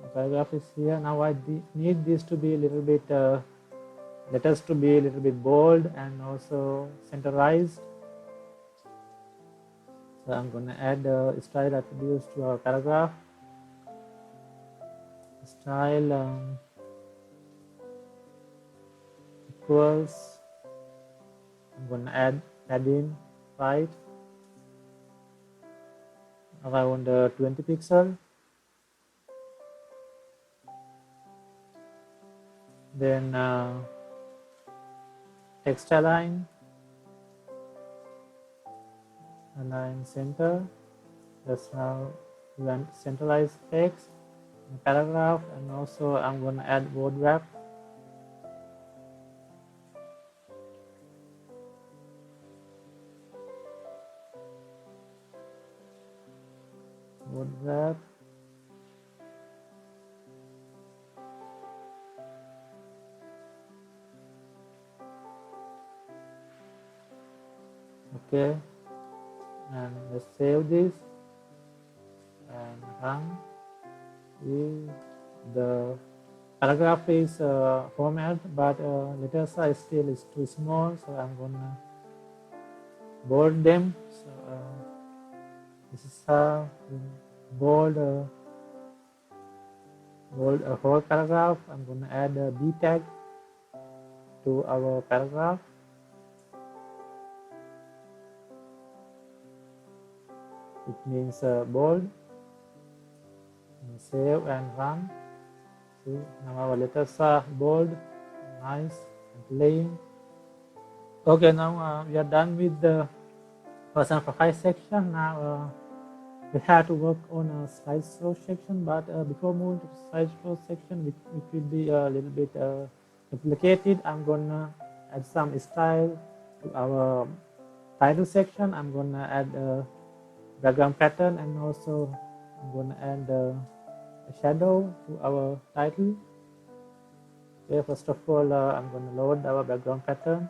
the paragraph is here. Now I need this to be a little bit letters to be a little bit bold and also centralized. So I'm going to add style attributes to our paragraph. Style equals, I'm going to add padding right around 20 pixels. Then text align center. That's now we want centralized text in paragraph, and also I'm going to add word wrap. Word wrap. Okay, and let's save this and run. The paragraph is format, but letter size still is too small, so I'm gonna bold them. So this is how bold a whole paragraph. I'm gonna add a B tag to our paragraph. It means bold. And save and run. See, now our letters are bold, nice and plain. Okay, now we are done with the person profile section. Now we have to work on a slideshow section, but before moving to the slideshow section, which will be a little bit complicated, I'm gonna add some style to our title section. I'm gonna add a background pattern, and also I'm gonna add a shadow to our title. Okay, first of all, I'm gonna load our background pattern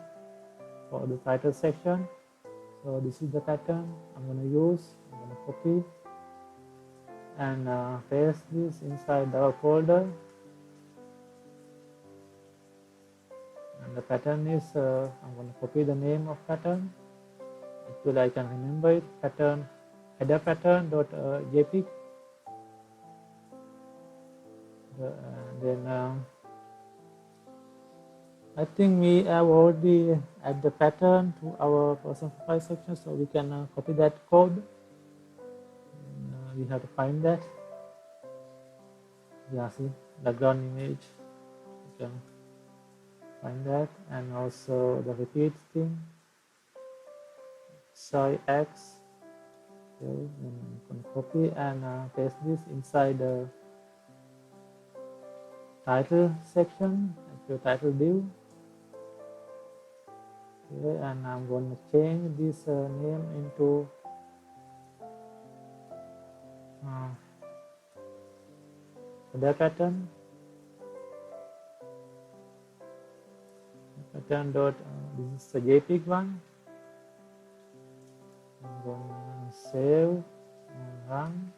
for the title section. So this is the pattern I'm going to use. I'm going to copy and paste this inside our folder. And the pattern is, I'm going to copy the name of pattern. Actually, I can remember it. Pattern header pattern.jpg. Then I think we have already added the pattern to our person profile section, so we can copy that code. And, we have to find that. Yeah, see, background image. You can find that, and also the repeat thing. Sorry, X. Okay, then you can copy and paste this inside the title section, your title div. Okay, and I'm going to change this name into the pattern. Pattern dot. This is the JPEG one. I'm going to save and run.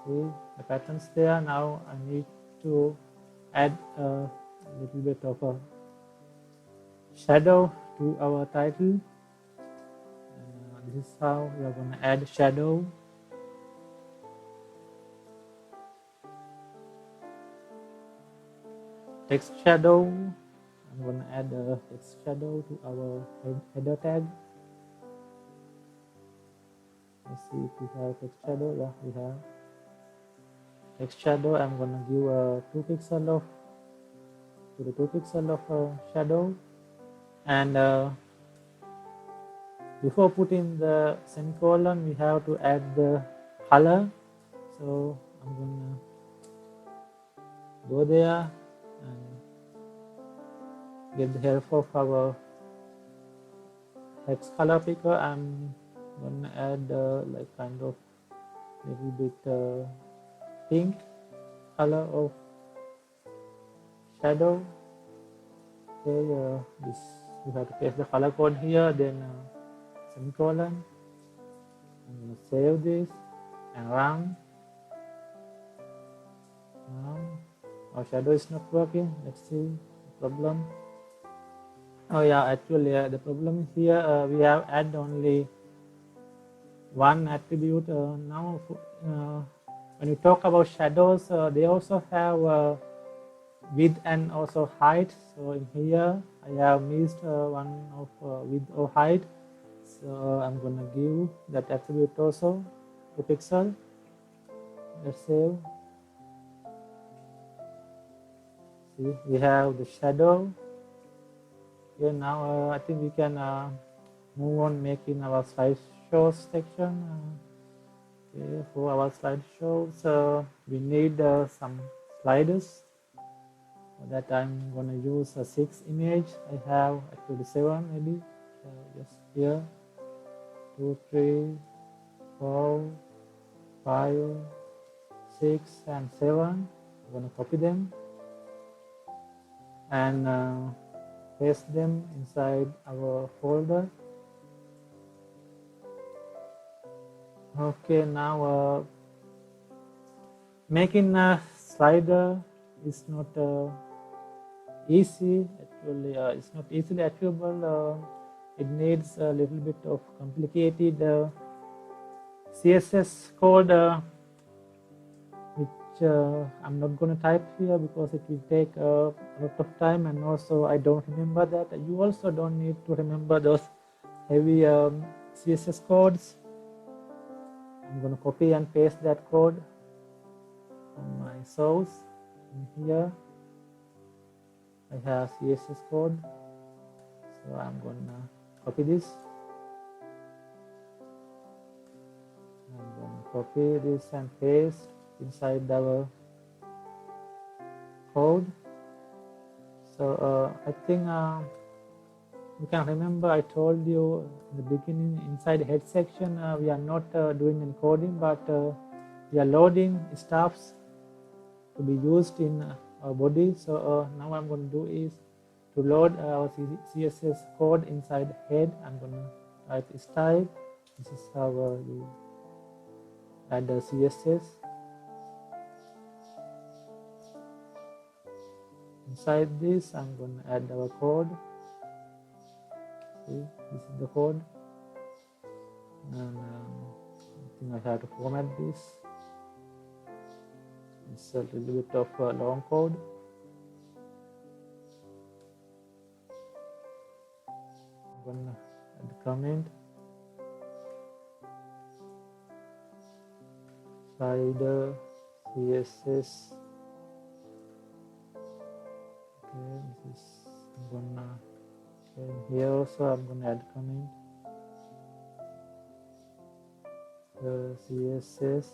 See, the pattern's there. Now I need to add a little bit of a shadow to our title. And, this is how we are going to add shadow. Text shadow. I'm going to add a text shadow to our header tag. Let's see if we have text shadow. Yeah, we have text shadow. I'm going to give a 2 pixel of shadow. And before putting the semicolon, we have to add the color. So I'm going to go there and get the help of our hex color picker. I'm going to add like kind of little bit pink color of shadow. Okay, this you have to paste the color code here, then semicolon. I'm going to save this and run. Our shadow is not working. Let's see the problem. Oh yeah, actually the problem here, we have added only one attribute. Now when you talk about shadows, they also have width and also height. So in here I have missed one of width or height, so I'm gonna give that attribute also 2 pixel. Let's save. See, we have the shadow. Okay, now I think we can move on making our slideshow section. Okay, for our slideshows, we need some sliders. For that I'm going to use a 6 image. I have actually 7 maybe. Just here 2, 3, 4, 5, 6 and 7. I'm going to copy them and paste them inside our folder. Okay, now making a slider is not easy. Actually, it's not easily achievable. It needs a little bit of complicated CSS code, which I'm not going to type here because it will take a lot of time, and also I don't remember that. You also don't need to remember those heavy CSS codes. I'm going to copy and paste that code from my source. In here I have CSS code, So I'm gonna copy this. I'm gonna copy this and paste inside our code. So I think you can remember I told you in the beginning, inside the head section we are not doing any coding, but we are loading stuffs to be used in our body. So now what I'm going to do is to load our CSS code inside head. I'm going to type style. This is how you add the CSS. Inside this, I'm going to add our code. See, this is the code, and I think I have to format this. It's a little bit of a long code. I'm going to add the comment. Slider CSS. Okay, this is I'm gonna. Okay, here also I'm gonna add comment. The CSS.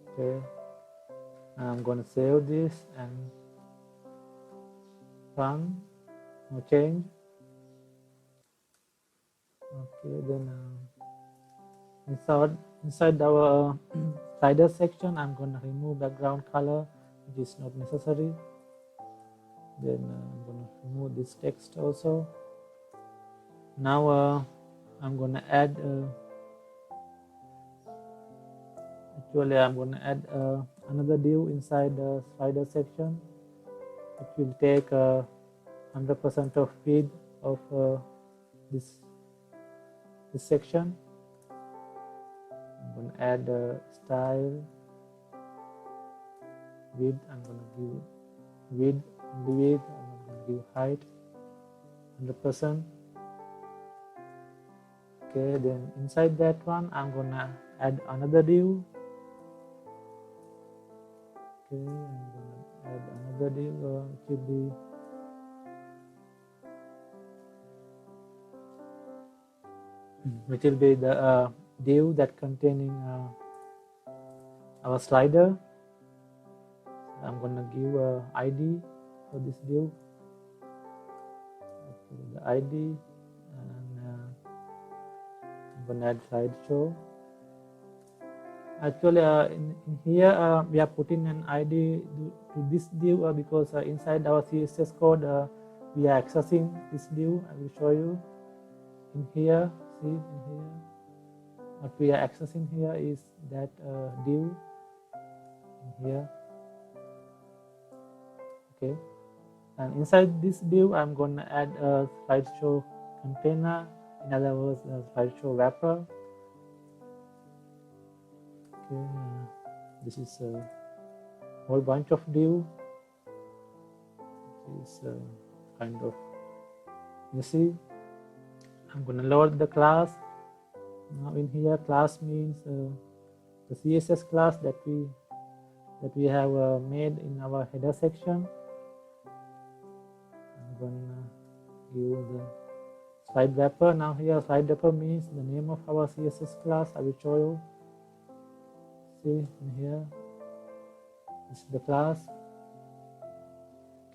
Okay, I'm gonna save this and run. No change. Okay, then inside our slider section, I'm gonna remove background color, which is not necessary. Then I'm going to remove this text also. Now I'm going to add actually I'm going to add another div inside the slider section. It will take 100% of width of this section. I'm going to add style width. I'm going to give width. The width, I'm going to give height 100%. Okay, then inside that one I'm going to add another div. Okay, I'm going to add another div. It should be the div that containing our slider. I'm going to give ID for this div. The ID, and I'm going to add slideshow. Actually in here we are putting an ID to this div because inside our CSS code we are accessing this div. I will show you in here. See in here what we are accessing here is that div in here. Okay, and inside this div I'm going to add a slideshow container, in other words a slideshow wrapper. Okay, this is a whole bunch of div. This is kind of messy. I'm going to load the class. Now in here class means the CSS class that we have made in our header section. I'm going to give the slide wrapper. Now here slide wrapper means the name of our CSS class. I will show you. See in here, this is the class.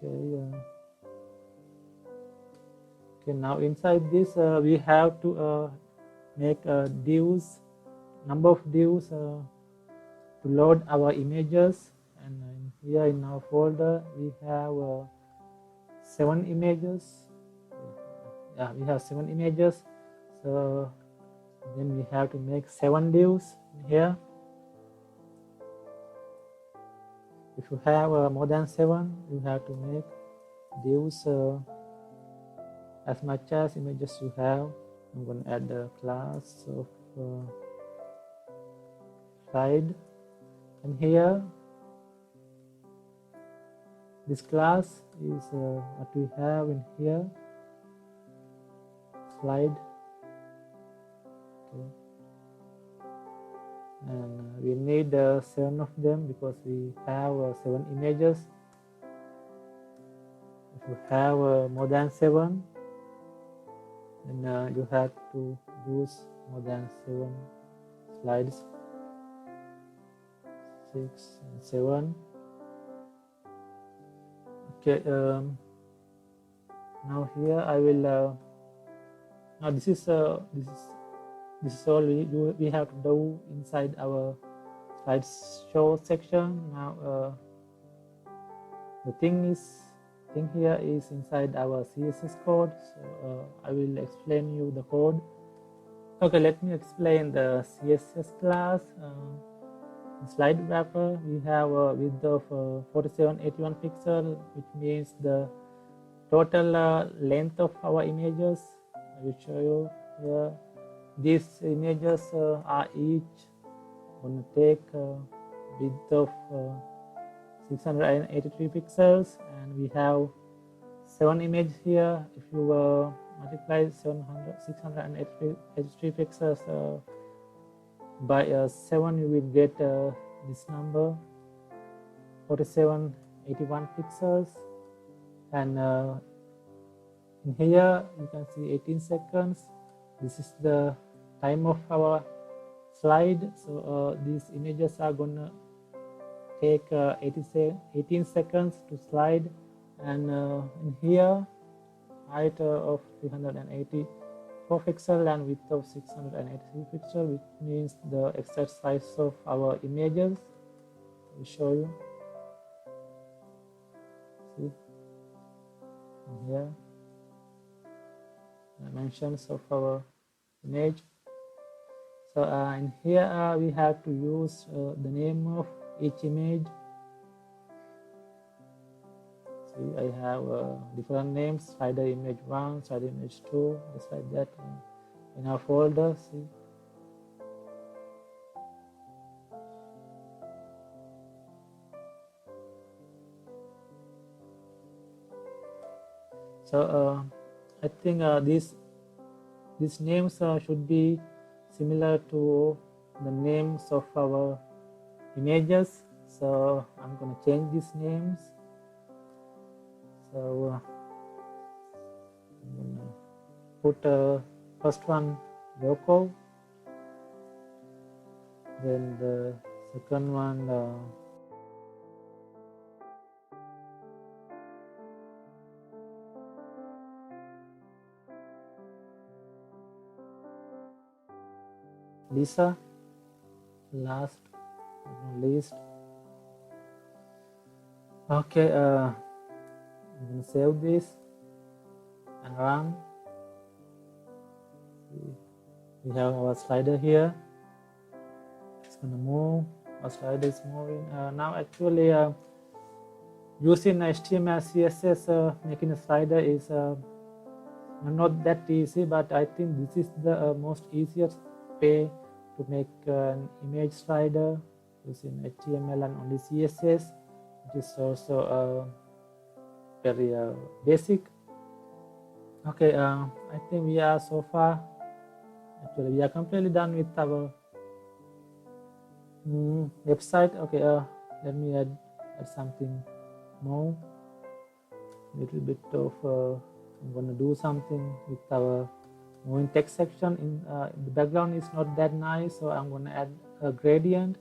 Okay. Okay. Now inside this we have to make divs, number of divs to load our images. And here in our folder we have 7 images. Yeah, we have 7 images. So then we have to make 7 divs here. If you have more than 7, you have to make divs as much as images you have. I'm going to add the class of slide, and here this class is what we have in here, slide. Okay. And we need 7 of them because we have 7 images. If you have more than 7, then you have to use more than 7 slides, 6 and 7. Okay, now here I will now this is all we have to do inside our slideshow section. Now the thing here is inside our CSS code, so I will explain you the code. Okay, let me explain the CSS class. Slide wrapper, we have a width of 4781 pixel, which means the total length of our images. I will show you here. These images are each going to take width of 683 pixels, and we have 7 images here. If you multiply 683 pixels by 7, you will get this number, 4781 pixels. And in here you can see 18 seconds. This is the time of our slide. So these images are gonna take 18 seconds to slide, and in here height of 384 pixel and width of 683 pixel, which means the exact size of our images. I will show you. See here dimensions of our image. So in here we have to use the name of each image. See, I have different names: slider image 1, slider image 2, just like that in our folder. See, so I think these names should be similar to the names of our images. So I'm going to change these names. So I'm going to put first one Yoko, then the second one Lisa, last but not least. Okay, I'm going to save this and run. We have our slider here. It's going to move. Our slider is moving. Now actually using HTML CSS making a slider is not that easy, but I think this is the most easiest way to make an image slider using HTML and only CSS. It is also very basic. Okay, I think we are so far. Actually, we are completely done with our website. Okay, let me add something more. Little bit of I'm going to do something with our moving text section. In the background is not that nice, so I'm going to add a gradient.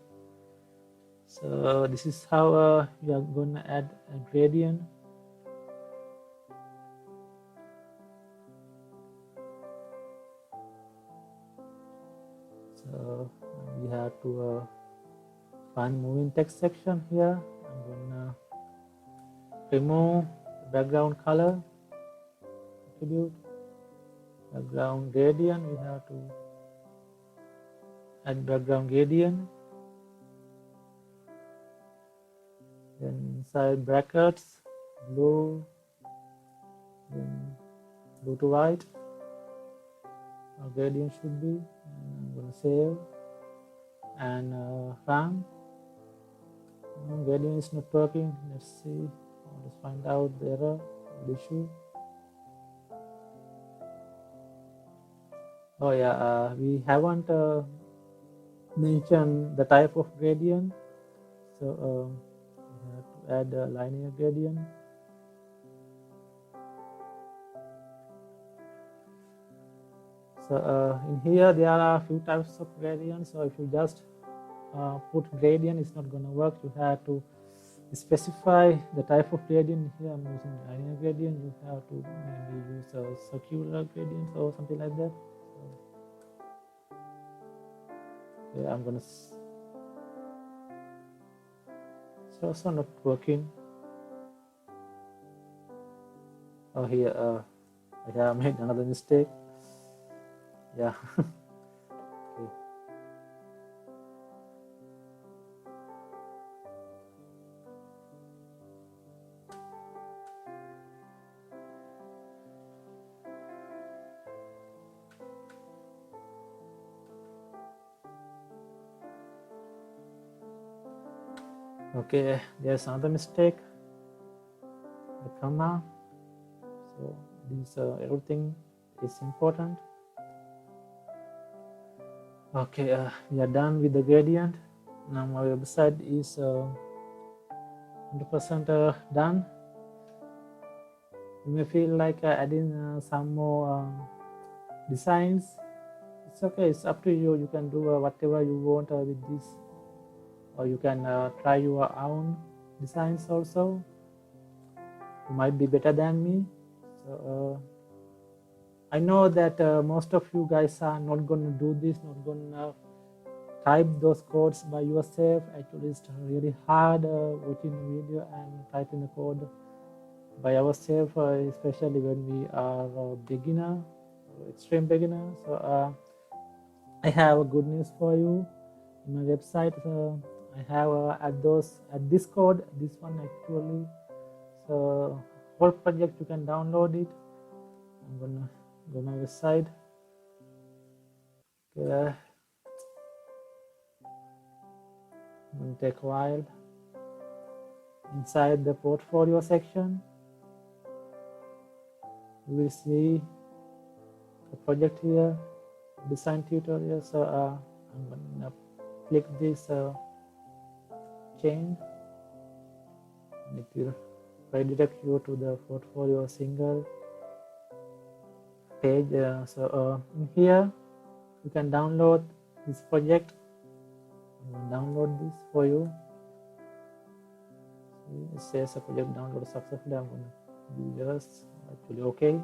So this is how we are going to add a gradient. So we have to find moving text section here. I'm going to remove the background color attribute. Background gradient, we have to add background gradient. Then inside brackets, blue, then blue to white. Our gradient should be, and I'm going to save and run. No, gradient is not working. Let's see. Let's find out the error, the issue. Oh yeah, we haven't mentioned the type of gradient, so we have to add a linear gradient. So in here there are a few types of gradients. So if you just put gradient, it's not gonna work. You have to specify the type of gradient. Here I'm using linear gradient. You have to maybe use a circular gradient or something like that. So, okay, I'm gonna. It's also not working. Oh, here I have made another mistake. Yeah. Okay. Okay, there's another mistake. The comma. So this everything is important. Okay, we are done with the gradient. Now my website is 100% done. You may feel like adding some more designs. It's okay, it's up to you. You can do whatever you want with this, or you can try your own designs also. You might be better than me. So I know that most of you guys are not going to do this, not going to type those codes by yourself. Actually, it's really hard watching the video and typing the code by ourselves, especially when we are beginner, extreme beginner. So I have good news for you. In my website, I have at this code, this one actually. So whole project you can download it. I'm gonna go my website. Okay. It will take a while. Inside the portfolio section, you will see the project here, design tutorial. So I'm gonna click this chain, and it will redirect you to the portfolio single page. So in here you can download this project. I'm going to download this for you. See, it says a project download successfully. I'm going to do yes, actually okay.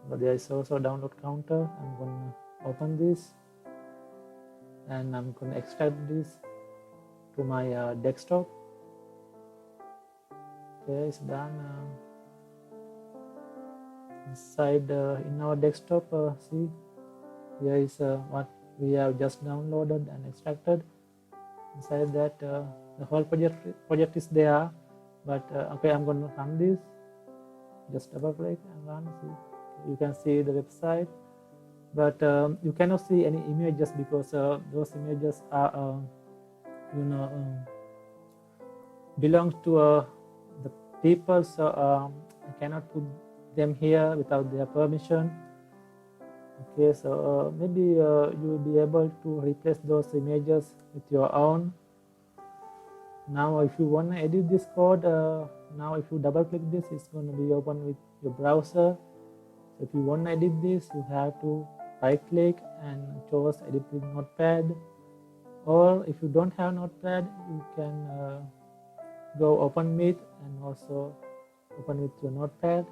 But there is also a download counter. I'm going to open this, and I'm going to extract this to my desktop. Okay, it's done. Inside in our desktop, see, here is what we have just downloaded and extracted. Inside that, the whole project is there. But okay, I'm going to run this. Just double click and run. See, you can see the website, but you cannot see any images because those images are, belong to the people. So I cannot put them here without their permission. Okay, so maybe you will be able to replace those images with your own. Now if you want to edit this code, now if you double click this, it's going to be open with your browser. So if you want to edit this, you have to right click and choose edit with Notepad, or if you don't have Notepad, you can go open Meet and also open with your Notepad.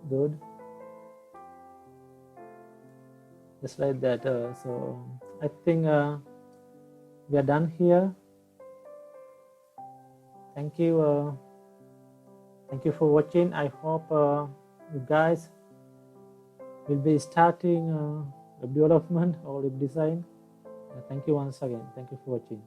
Good, just like that. So I think we are done here. Thank you for watching. I hope you guys will be starting web development or web design. Thank you once again. Thank you for watching.